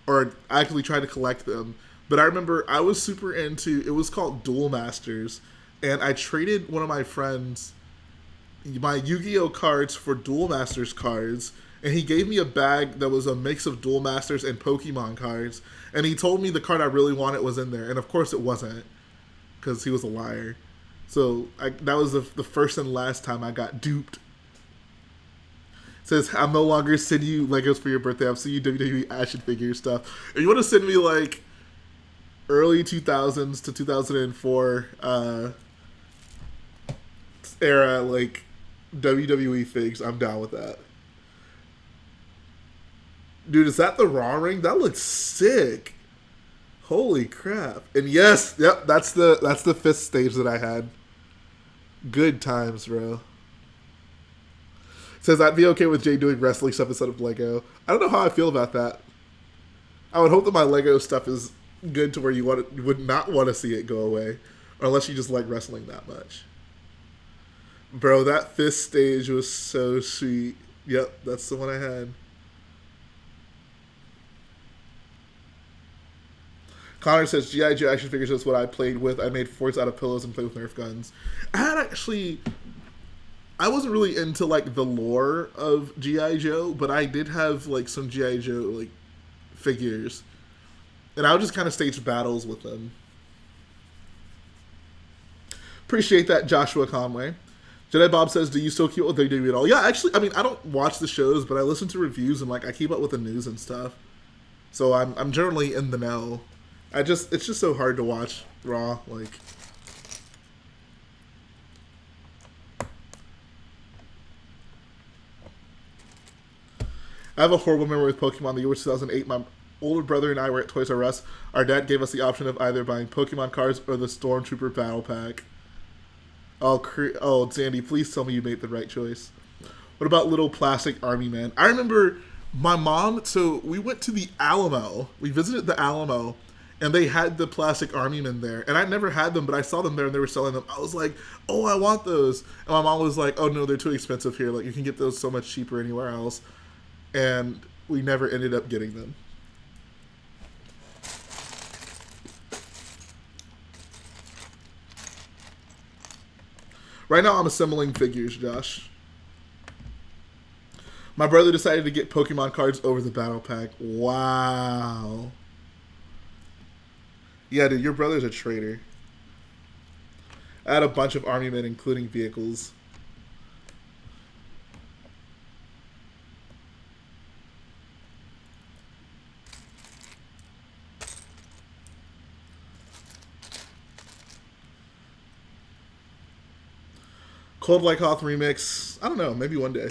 [SPEAKER 1] or actually tried to collect them. But I remember I was super into, it was called Duel Masters, and I traded one of my friends my Yu-Gi-Oh cards for Duel Masters cards, and he gave me a bag that was a mix of Duel Masters and Pokemon cards, and he told me the card I really wanted was in there, and of course it wasn't, because he was a liar. So that was the first and last time I got duped. It says, I'm no longer sending you Legos for your birthday. I'm sending you WWE action figure stuff. If you want to send me like early 2000s to 2004 era like WWE figs, I'm down with that. Dude, is that the Raw ring? That looks sick. Holy crap. And yes, yep, that's the fifth stage that I had. Good times, bro. Says, I'd be okay with Jay doing wrestling stuff instead of Lego. I don't know how I feel about that. I would hope that my Lego stuff is good to where you would not want to see it go away. Or unless you just like wrestling that much. Bro, that fifth stage was so sweet. Yep, that's the one I had. Connor says, G.I. Joe action figures is what I played with. I made forts out of pillows and played with Nerf guns. I wasn't really into, like, the lore of G.I. Joe, but I did have, like, some G.I. Joe, like, figures. And I would just kind of stage battles with them. Appreciate that, Joshua Conway. Jedi Bob says, do you still keep up with WWE at all? Yeah, actually, I mean, I don't watch the shows, but I listen to reviews and, like, I keep up with the news and stuff. So I'm generally in the know. It's just so hard to watch Raw, like... I have a horrible memory with Pokemon. The year was 2008. My older brother and I were at Toys R Us. Our dad gave us the option of either buying Pokemon cards or the Stormtrooper Battle Pack. Oh, Zandie, please tell me you made the right choice. What about little plastic army man? I remember my mom, so we went to the Alamo. We visited the Alamo, and they had the plastic army men there. And I never had them, but I saw them there, and they were selling them. I was like, oh, I want those. And my mom was like, oh, no, they're too expensive here. Like, you can get those so much cheaper anywhere else. And we never ended up getting them. Right now I'm assembling figures, Josh. My brother decided to get Pokemon cards over the battle pack. Wow. Yeah, dude, your brother's a traitor. I had a bunch of army men, including vehicles. Cold Like Hoth remix. I don't know. Maybe one day.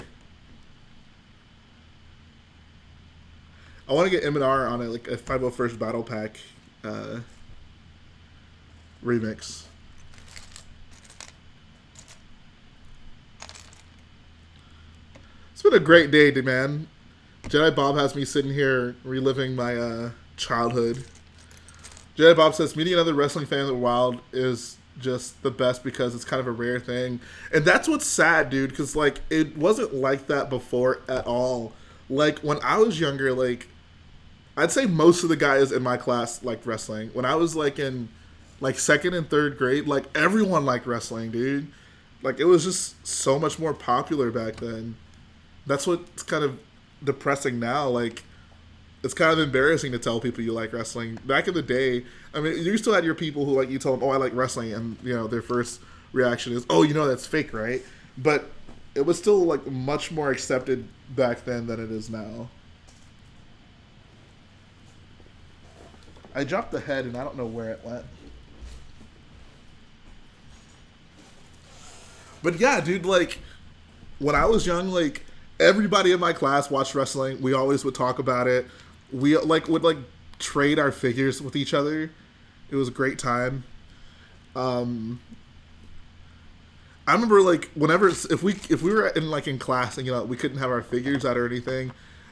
[SPEAKER 1] I want to get M&R on like a 501st Battle Pack remix. It's been a great day, man. Jedi Bob has me sitting here reliving my childhood. Jedi Bob says, meeting another wrestling fan in the wild is just the best because it's kind of a rare thing. And that's what's sad, dude, because, like, it wasn't like that before at all. Like, when I was younger, like, I'd say most of the guys in my class liked wrestling. When I was, like, in, like, 2nd and 3rd grade, like, everyone liked wrestling, dude. Like, it was just so much more popular back then. That's what's kind of depressing now. Like, it's kind of embarrassing to tell people you like wrestling. Back in the day, I mean, you still had your people who, like, you tell them, oh, I like wrestling, and, you know, their first reaction is, oh, you know, that's fake, right? But it was still, like, much more accepted back then than it is now. I dropped the head, and I don't know where it went. But, yeah, dude, like, when I was young, like, everybody in my class watched wrestling. We always would talk about it. We would trade our figures with each other. It was a great time. I remember whenever if we were in class and we couldn't have our figures out or anything,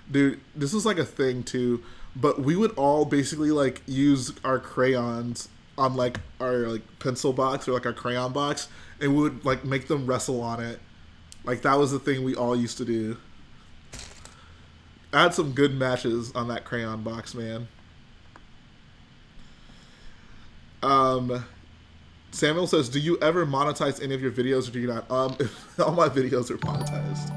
[SPEAKER 1] dude, this was a thing too. But we would all basically use our crayons on our pencil box or our crayon box, and we would make them wrestle on it. That was the thing we all used to do. I had some good matches on that crayon box, man. Samuel says, do you ever monetize any of your videos or do you not? All my videos are monetized.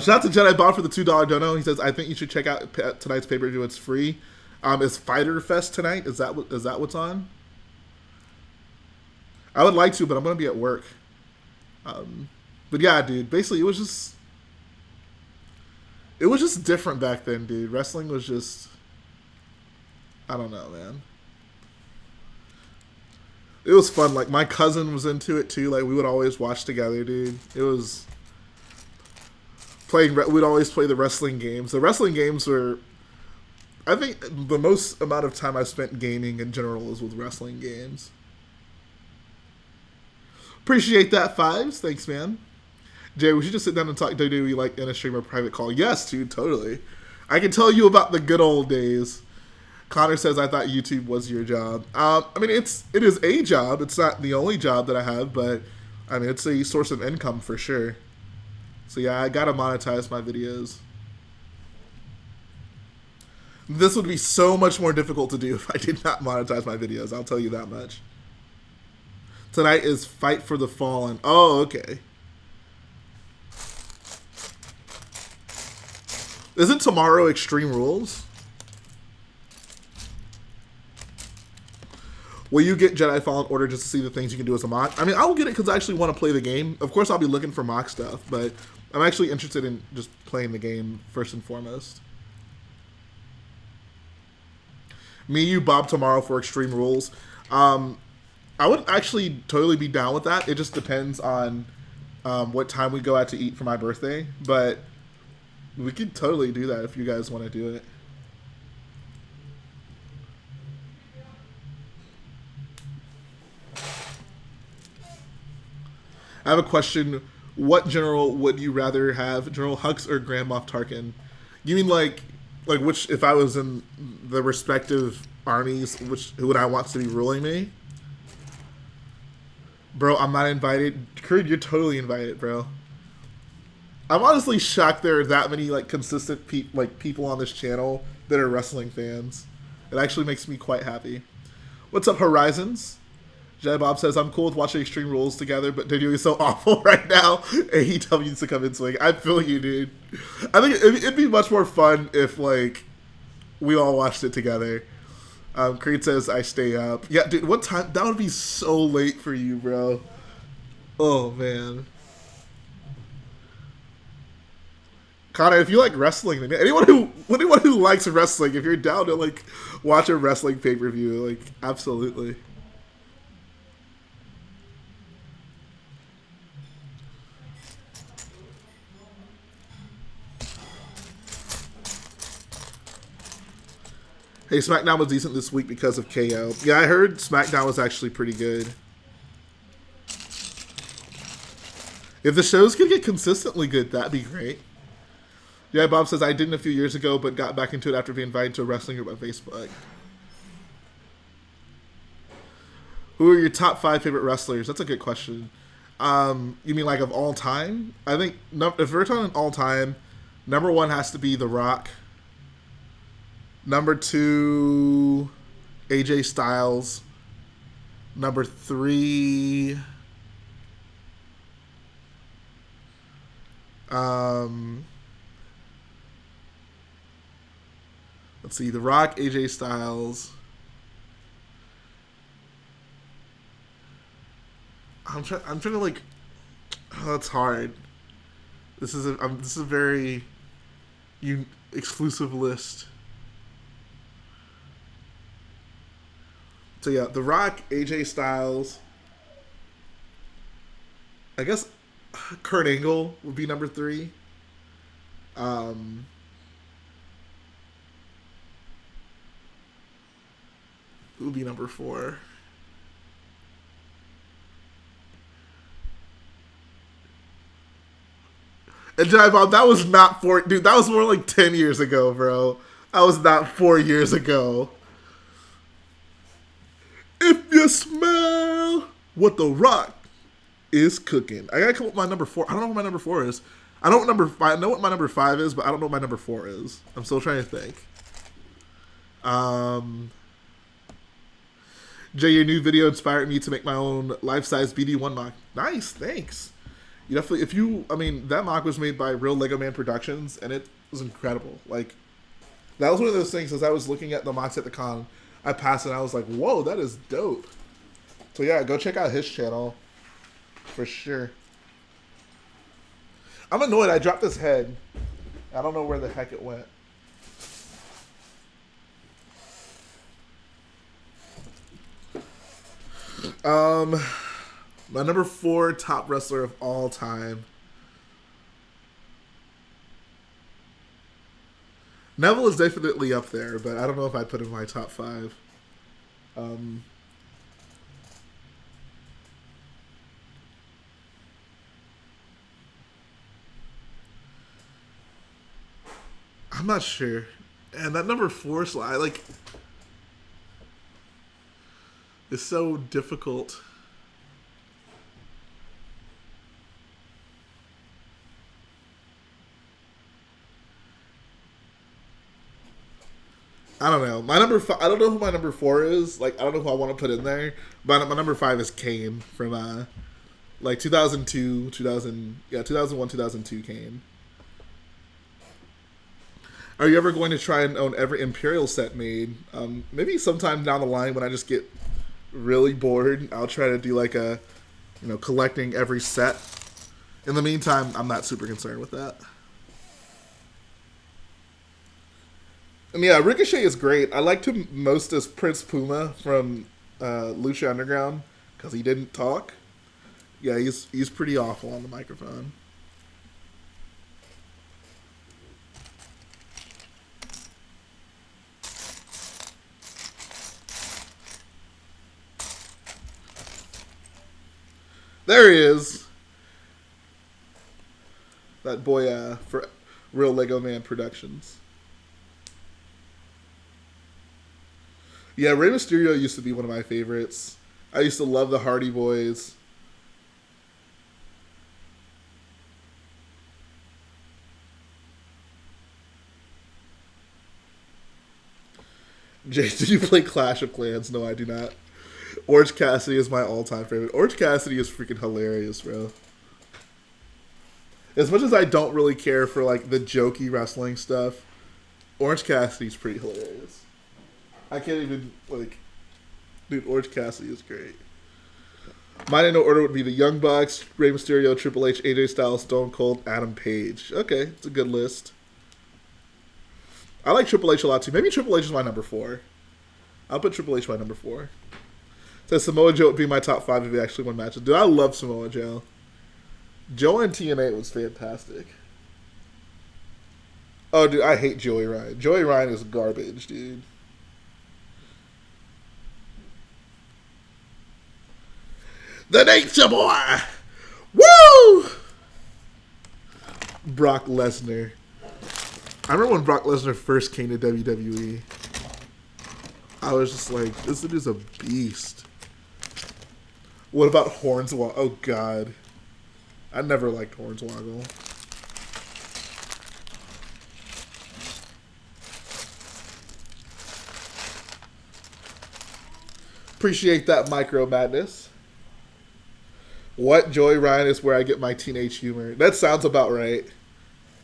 [SPEAKER 1] Shout out to Jedi Bob for the $2 dono. He says, I think you should check out tonight's pay-per-view. It's free. Is Fighter Fest tonight? Is that what's on? I would like to, but I'm going to be at work. But yeah, dude, basically it was just different back then, dude. Wrestling was just, I don't know, man. It was fun. My cousin was into it too. We would always watch together, dude. It was we'd always play the wrestling games. The wrestling games were, I think the most amount of time I spent gaming in general was with wrestling games. Appreciate that, Fives. Thanks, man. Jay, we should just sit down and talk WWE in a stream or private call. Yes, dude, totally. I can tell you about the good old days. Connor says, I thought YouTube was your job. I mean, it is a job. It's not the only job that I have, but I mean, it's a source of income for sure. So yeah, I gotta monetize my videos. This would be so much more difficult to do if I did not monetize my videos. I'll tell you that much. Tonight is Fight for the Fallen. Oh, okay. Isn't tomorrow Extreme Rules? Will you get Jedi Fallen Order just to see the things you can do as a MOC? I mean, I will get it because I actually want to play the game. Of course, I'll be looking for MOC stuff, but I'm actually interested in just playing the game first and foremost. Me, you, Bob tomorrow for Extreme Rules. I would actually totally be down with that. It just depends on what time we go out to eat for my birthday, but we could totally do that if you guys want to do it. I have a question. What general would you rather have, General Hux or Grand Moff Tarkin? You mean like which, if I was in the respective armies, who would I want to be ruling me? Bro, I'm not invited. Creed, you're totally invited, bro. I'm honestly shocked there are that many like consistent people on this channel that are wrestling fans. It actually makes me quite happy. What's up, Horizons? Jedi Bob says, I'm cool with watching Extreme Rules together, but they're doing so awful right now. AEW needs to come in swing. I feel you, dude. I think it'd be much more fun if, like, we all watched it together. Creed says, I stay up. Yeah, dude, what time? That would be so late for you, bro. Oh, man. Connor, if you like wrestling, then anyone who likes wrestling, if you're down to, like, watch a wrestling pay-per-view, like, absolutely. Hey, SmackDown was decent this week because of KO. Yeah, I heard SmackDown was actually pretty good. If the shows could get consistently good, that'd be great. Yeah, Bob says, I didn't a few years ago, but got back into it after being invited to a wrestling group on Facebook. Who are your top 5 favorite wrestlers? That's a good question. You mean like of all time? I think, if we're talking all time, number 1 has to be The Rock. Number 2, AJ Styles. Number 3, let's see, The Rock, AJ Styles. I'm trying to like. Oh, that's hard. This is a very exclusive list. So yeah, The Rock, AJ Styles. I guess Kurt Angle would be number 3. Who would be number 4? And Jedi Bob, that was not 4, dude. That was more like 10 years ago, bro. That was not 4 years ago. If you smell what The Rock is cooking. I gotta come up with my number 4. I don't know what my number 4 is. I know what my number 5 is, but I don't know what my number 4 is. I'm still trying to think. Jay, your new video inspired me to make my own life-size BD1 mock. Nice, thanks. You definitely, that mock was made by Real Lego Man Productions, and it was incredible. Like, that was one of those things, as I was looking at the mocks at the con, I passed it and I was like, whoa, that is dope. So yeah, go check out his channel for sure. I'm annoyed. I dropped this head. I don't know where the heck it went. My number 4 top wrestler of all time. Neville is definitely up there, but I don't know if I'd put him in my top 5. I'm not sure. And that number 4 slide, like, is so difficult. I don't know. My number 5, I don't know who my number 4 is. Like, I don't know who I want to put in there. But my number 5 is Kane from, like, 2002, 2001, 2002 Kane. Are you ever going to try and own every Imperial set made? Maybe sometime down the line when I just get really bored, I'll try to do like a, collecting every set. In the meantime, I'm not super concerned with that. And yeah, Ricochet is great. I liked him most as Prince Puma from Lucha Underground because he didn't talk. Yeah, he's pretty awful on the microphone. There he is. That boy for Real Lego Man Productions. Yeah, Rey Mysterio used to be one of my favorites. I used to love the Hardy Boys. Jay, do you play Clash of Clans? No, I do not. Orange Cassidy is my all-time favorite. Orange Cassidy is freaking hilarious, bro. As much as I don't really care for like the jokey wrestling stuff, Orange Cassidy's pretty hilarious. I can't even dude, Orange Cassidy is great. Mine in no order would be the Young Bucks, Rey Mysterio, Triple H, AJ Styles, Stone Cold, Adam Page. Okay, it's a good list. I like Triple H a lot too. Maybe Triple H is my number 4. I'll put Triple H my number 4. Says Samoa Joe would be my top 5 if he actually won matches. Dude, I love Samoa Joe. Joe in TNA was fantastic. Oh, dude, I hate Joey Ryan. Joey Ryan is garbage, dude. The Nature Boy! Woo! Brock Lesnar. I remember when Brock Lesnar first came to WWE. I was just like, this dude is a beast. What about Hornswoggle? Oh, God. I never liked Hornswoggle. Appreciate that micro madness. What? Joey Ryan is where I get my teenage humor. That sounds about right.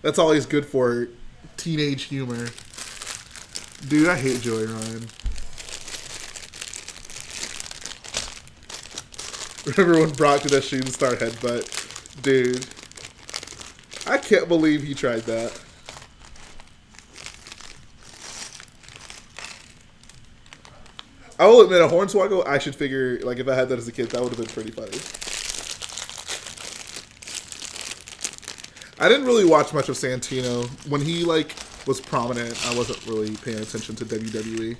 [SPEAKER 1] That's all he's good for. Teenage humor. Dude, I hate Joey Ryan. Remember when Brock did that shooting star headbutt? Dude. I can't believe he tried that. I will admit, a Hornswoggle action figure, like if I had that as a kid, that would have been pretty funny. I didn't really watch much of Santino. When he was prominent, I wasn't really paying attention to WWE.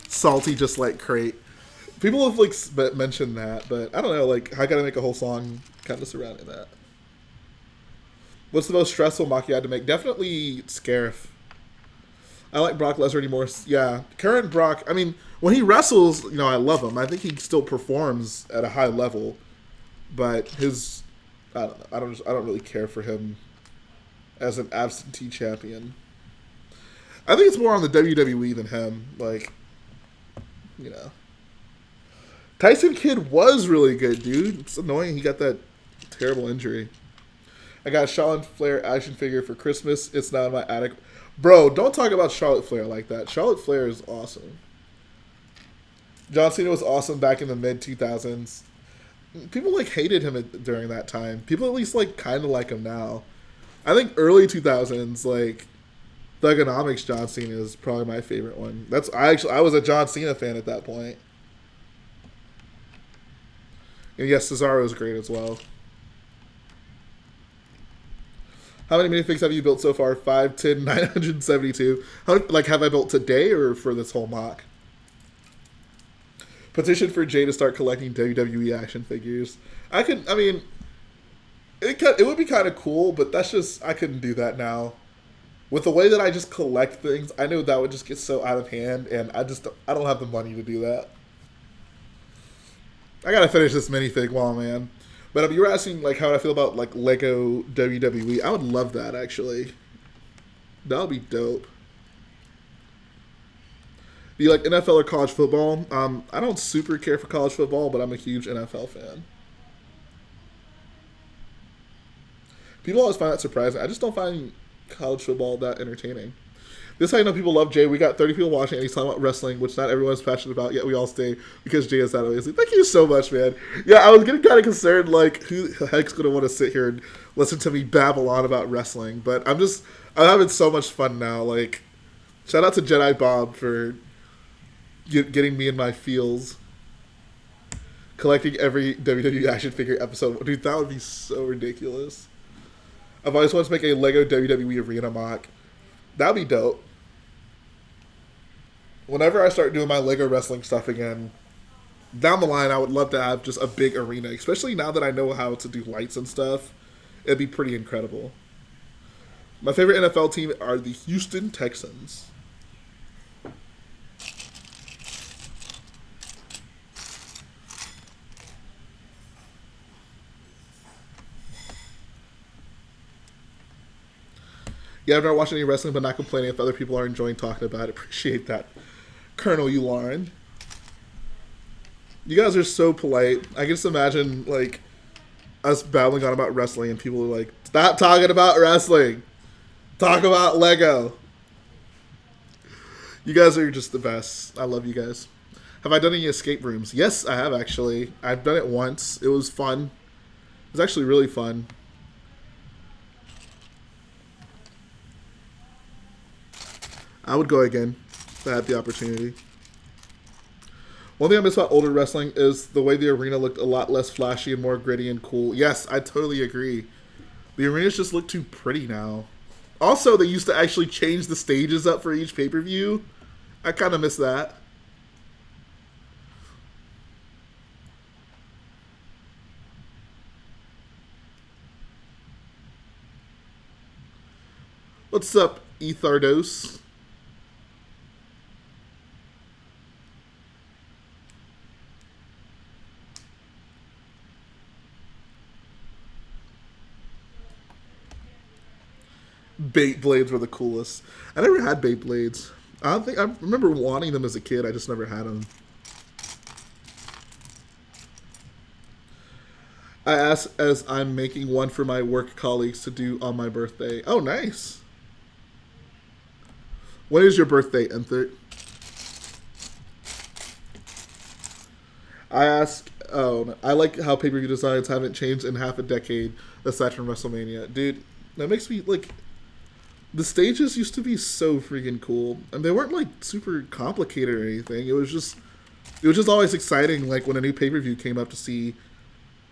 [SPEAKER 1] Salty just like Crate. People have mentioned that, but I don't know, I gotta make a whole song kind of surrounding that. What's the most stressful mock you had to make? Definitely Scarif. I like Brock Lesnar anymore. Yeah, current Brock. I mean, when he wrestles, I love him. I think he still performs at a high level, but his, I don't know. I don't really care for him as an absentee champion. I think it's more on the WWE than him. Tyson Kidd was really good, dude. It's annoying he got that terrible injury. I got a Charlotte Flair action figure for Christmas. It's now in my attic. Bro, don't talk about Charlotte Flair like that. Charlotte Flair is awesome. John Cena was awesome back in the mid-2000s. People, hated him during that time. People at least, kind of like him now. I think early 2000s, Thugonomics John Cena is probably my favorite one. I was a John Cena fan at that point. And yes, Cesaro is great as well. How many minifigs have you built so far? 5, 10, 972. Have I built today or for this whole mock? Petition for Jay to start collecting WWE action figures. It would be kind of cool, but that's just, I couldn't do that now. With the way that I just collect things, I know that would just get so out of hand, and I don't have the money to do that. I gotta finish this minifig while I'm in. But if you were asking how I feel about Lego WWE, I would love that actually. That would be dope. Do you like NFL or college football? I don't super care for college football, but I'm a huge NFL fan. People always find that surprising. I just don't find college football that entertaining. This is how you know people love Jay. We got 30 people watching, and he's talking about wrestling, which not everyone's passionate about, yet we all stay because Jay is that amazing. Thank you so much, man. Yeah, I was getting kind of concerned, like, who the heck's going to want to sit here and listen to me babble on about wrestling? But I'm having so much fun now. Like, shout out to Jedi Bob for getting me in my feels. Collecting every WWE action figure episode. Dude, that would be so ridiculous. I've always wanted to make a Lego WWE Arena MOC. That'd be dope. Whenever I start doing my Lego wrestling stuff again, down the line, I would love to have just a big arena, especially now that I know how to do lights and stuff. It'd be pretty incredible. My favorite NFL team are the Houston Texans. Yeah, I've never watched any wrestling, but not complaining if other people are enjoying talking about it. Appreciate that, Colonel Lauren. You guys are so polite. I can just imagine, like, us babbling on about wrestling, and people are like, stop talking about wrestling. Talk about Lego. You guys are just the best. I love you guys. Have I done any escape rooms? Yes, I have, actually. I've done it once. It was fun. It was actually really fun. I would go again if I had the opportunity. One thing I miss about older wrestling is the way the arena looked a lot less flashy and more gritty and cool. Yes, I totally agree. The arenas just look too pretty now. Also, they used to actually change the stages up for each pay-per-view. I kind of miss that. What's up, Ethardos? Beyblades were the coolest. I never had Beyblades. I remember wanting them as a kid. I just never had them. I asked as I'm making one for my work colleagues to do on my birthday. Oh, nice. When is your birthday, Enthert? I ask. Oh, I like how pay-per-view designs haven't changed in half a decade aside from WrestleMania. Dude, that makes me, like... The stages used to be so freaking cool, and they weren't like super complicated or anything. It was just always exciting, like when a new pay-per-view came up to see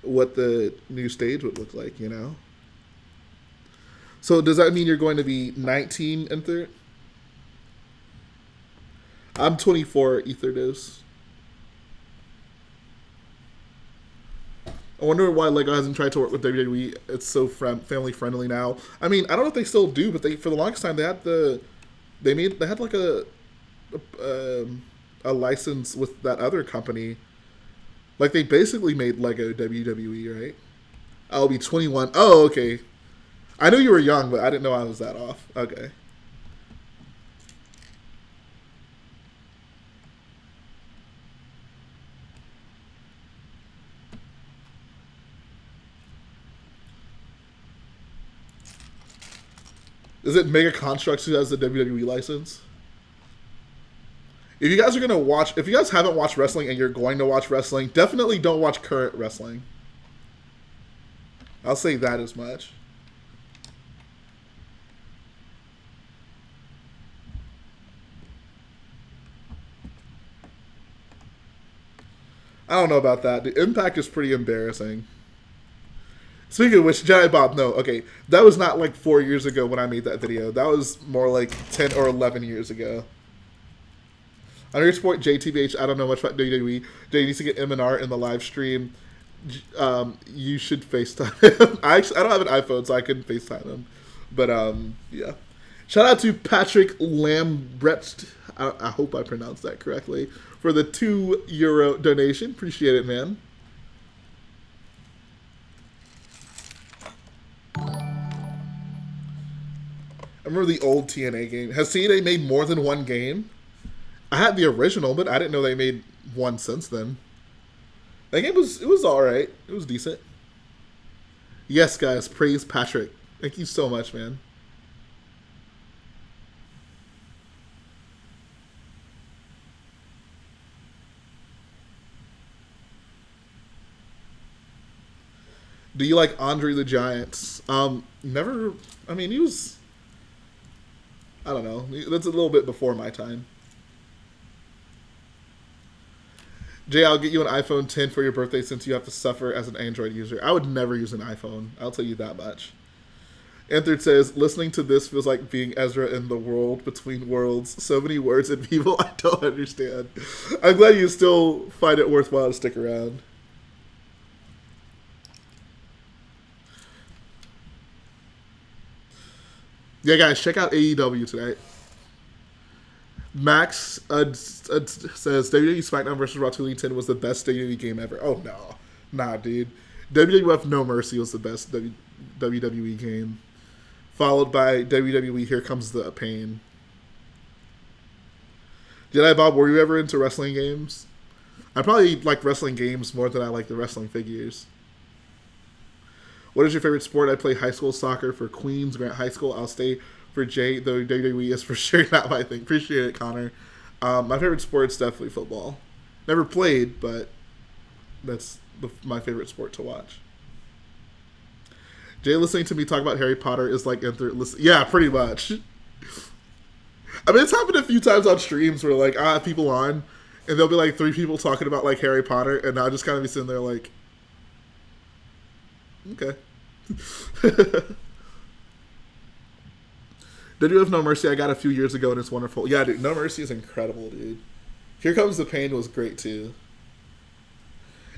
[SPEAKER 1] what the new stage would look like, you know. So does that mean you're going to be 19, Ether? I'm 24, Etherdos. I wonder why Lego hasn't tried to work with WWE. It's so family friendly now. I mean, I don't know if they still do, but for the longest time they had like a license with that other company. Like they basically made Lego WWE, right? I'll be 21. Oh, okay. I knew you were young, but I didn't know I was that off. Okay. Is it Mega Constructs who has the WWE license? If you guys haven't watched wrestling and you're going to watch wrestling, definitely don't watch current wrestling. I'll say that as much. I don't know about that. The Impact is pretty embarrassing. Speaking of which, Jedi Bob, no, okay, that was not like 4 years ago when I made that video. That was more like 10 or 11 years ago. On your support, JTBH, I don't know much about WWE. Jay needs to get M&R in the live stream. You should FaceTime him. I don't have an iPhone, so I couldn't FaceTime him. But, yeah. Shout out to Patrick Lambrecht. I hope I pronounced that correctly. For the €2 donation. Appreciate it, man. I remember the old TNA game. Has TNA made more than one game? I had the original, but I didn't know they made one since then. That game was alright. It was decent. Yes, guys, praise Patrick. Thank you so much, man. Do you like Andre the Giant? Never. I mean, he was. I don't know. That's a little bit before my time. Jay, I'll get you an iPhone 10 for your birthday since you have to suffer as an Android user. I would never use an iPhone. I'll tell you that much. Anthony says, listening to this feels like being Ezra in the world between worlds. So many words and people I don't understand. I'm glad you still find it worthwhile to stick around. Yeah, guys, check out AEW tonight. Max says WWE SmackDown vs. Raw 2010 was the best WWE game ever. Oh, no. Nah, dude. WWF No Mercy was the best WWE game. Followed by WWE Here Comes the Pain. Jedi Bob, were you ever into wrestling games? I probably like wrestling games more than I like the wrestling figures. What is your favorite sport? I play high school soccer for Queens Grant High School. I'll stay for Jay, though WWE is for sure not my thing. Appreciate it, Connor. My favorite sport's definitely football. Never played, but that's my favorite sport to watch. Jay, listening to me talk about Harry Potter is like yeah, pretty much. I mean, it's happened a few times on streams where like I have people on, and there'll be like 3 people talking about like Harry Potter, and I'll just kind of be sitting there like, okay. WWF No Mercy I got a few years ago, and it's wonderful. Yeah, dude, No Mercy is incredible, dude. Here Comes the Pain was great, too.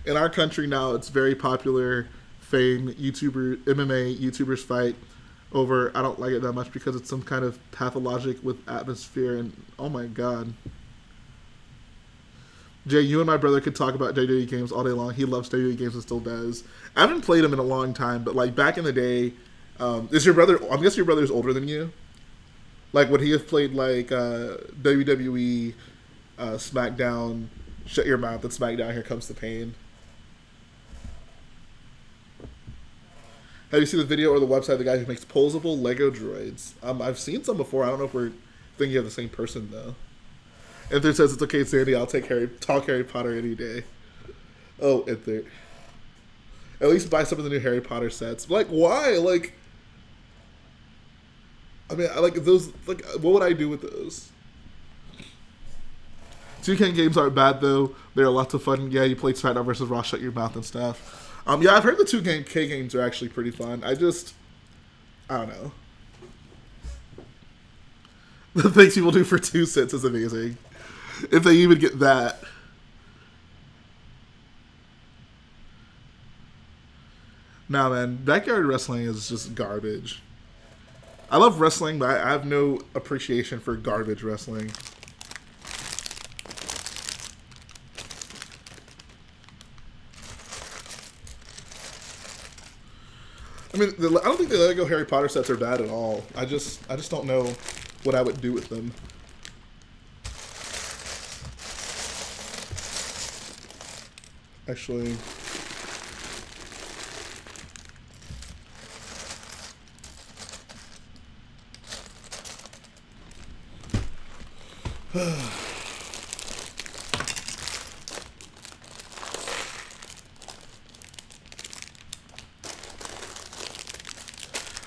[SPEAKER 1] In our country now, it's very popular. Fame, MMA YouTubers fight over, I don't like it that much because it's some kind of pathologic with atmosphere, and oh my god. Jay, you and my brother could talk about WWE games all day long. He loves WWE games and still does. I haven't played them in a long time, but like back in the day, is your brother, I'm guessing your brother's older than you? Like, would he have played, like, WWE, SmackDown, Shut Your Mouth, and SmackDown, Here Comes the Pain? Have you seen the video or the website of the guy who makes posable Lego droids? I've seen some before. I don't know if we're thinking of the same person, though. Ether says, it's okay, Zandie. I'll talk Harry Potter any day. Oh, Ether. At least buy some of the new Harry Potter sets. Like, why? Like... I mean, I like those. Like, what would I do with those? 2K games aren't bad though. They're lots of fun. Yeah, you played SmackDown vs. Raw, Shut Your Mouth and stuff. Yeah, I've heard the 2K games are actually pretty fun. I don't know. The things people do for 2 cents is amazing. If they even get that. Nah, man, backyard wrestling is just garbage. I love wrestling, but I have no appreciation for garbage wrestling. I mean, I don't think the Lego Harry Potter sets are bad at all. I just don't know what I would do with them. Actually...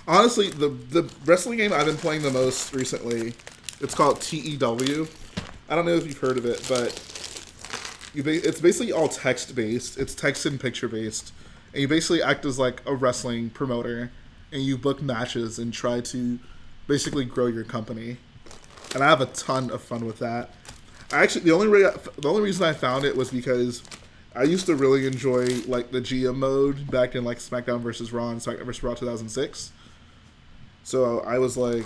[SPEAKER 1] Honestly, the wrestling game I've been playing the most recently, it's called TEW. I don't know if you've heard of it, but it's basically all text-based. It's text and picture-based. And you basically act as like a wrestling promoter, and you book matches and try to basically grow your company. And I have a ton of fun with that. The only reason I found it was because I used to really enjoy like the GM mode back in like SmackDown vs. Raw and SmackDown vs. Raw 2006. So I was like,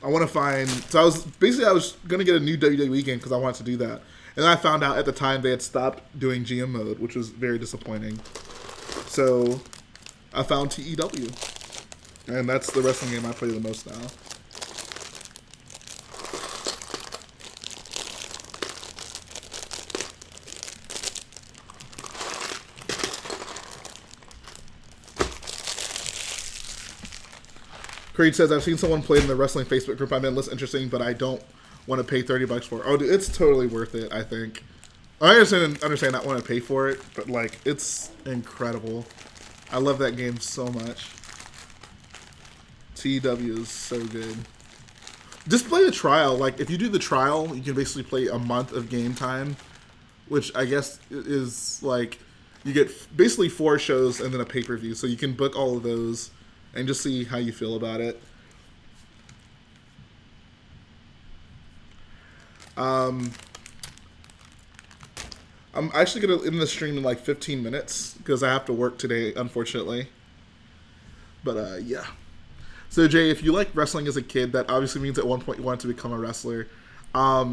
[SPEAKER 1] I want to find. So I was gonna get a new WWE game because I wanted to do that, and then I found out at the time they had stopped doing GM mode, which was very disappointing. So I found TEW, and that's the wrestling game I play the most now. Creed says, I've seen someone play in the wrestling Facebook group I'm in. Looks interesting, but I don't want to pay $30 for it. Oh, dude, it's totally worth it, I think. I understand not want to pay for it, but like it's incredible. I love that game so much. TW is so good. Just play the trial. Like if you do the trial, you can basically play a month of game time, which I guess is like you get basically 4 shows and then a pay-per-view. So you can book all of those and just see how you feel about it. I'm actually going to end the stream in like 15 minutes because I have to work today, unfortunately. But, yeah. So, Jay, if you like wrestling as a kid, that obviously means at one point you wanted to become a wrestler. I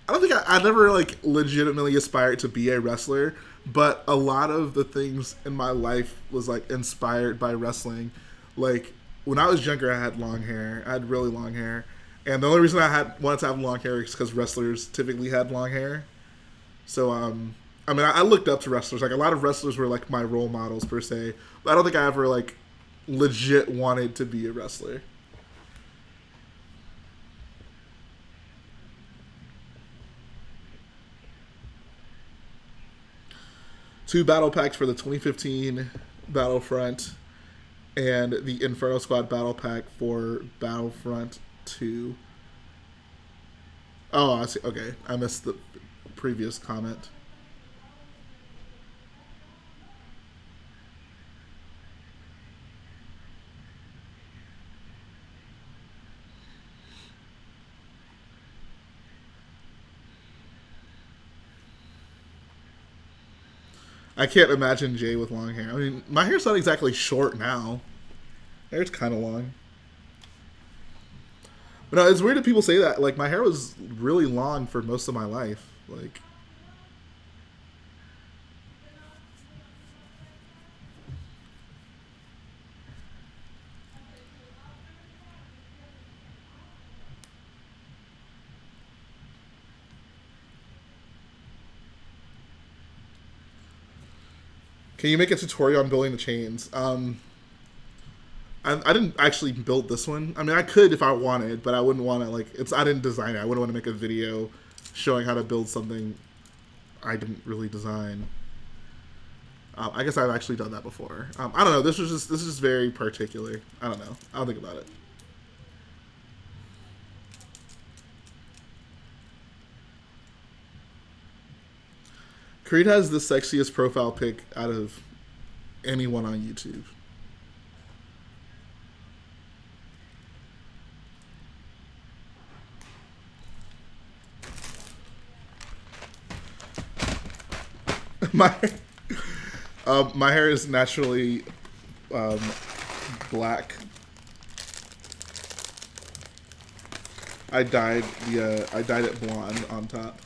[SPEAKER 1] don't think I never, like, legitimately aspired to be a wrestler, but a lot of the things in my life was, like, inspired by wrestling. Like, when I was younger, I had long hair. I had really long hair. And the only reason I wanted to have long hair is because wrestlers typically had long hair. So, I mean, I looked up to wrestlers. Like, a lot of wrestlers were, like, my role models, per se. But I don't think I ever, like, legit wanted to be a wrestler. Two battle packs for the 2015 Battlefront and the Inferno Squad battle pack for Battlefront 2. Oh, I see. Okay, I missed the previous comment. I can't imagine Jay with long hair. I mean, my hair's not exactly short now. Hair's kind of long. But no, it's weird that people say that. Like, my hair was really long for most of my life. Like, can you make a tutorial on building the chains? I didn't actually build this one. I mean, I could if I wanted, but I wouldn't want to, like, I didn't design it. I wouldn't want to make a video showing how to build something I didn't really design. I guess I've actually done that before. I don't know. This is just very particular. I don't know. I'll think about it. Creed has the sexiest profile pic out of anyone on YouTube. My hair is naturally black. I dyed it blonde on top.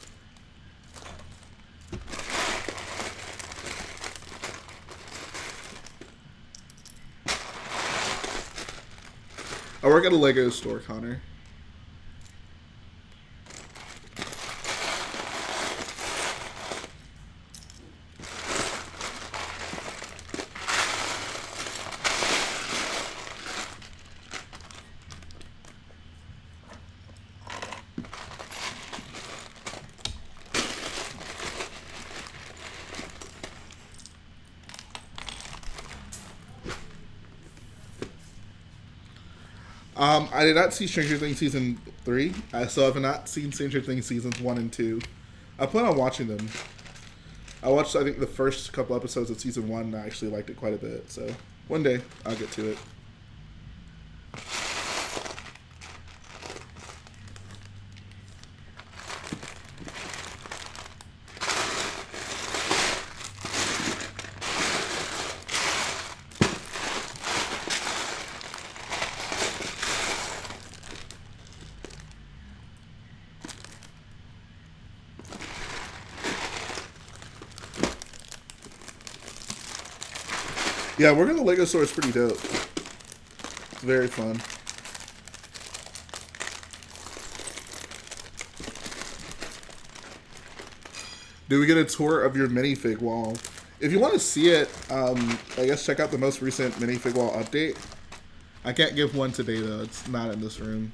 [SPEAKER 1] I work at a Lego store, Connor. I did not see Stranger Things Season 3. I still have not seen Stranger Things Seasons 1 and 2. I plan on watching them. I watched, I think, the first couple episodes of Season 1, and I actually liked it quite a bit. So, one day, I'll get to it. Yeah, working in the Lego store is pretty dope. It's very fun. Do we get a tour of your minifig wall? If you want to see it, I guess check out the most recent minifig wall update. I can't give one today, though. It's not in this room.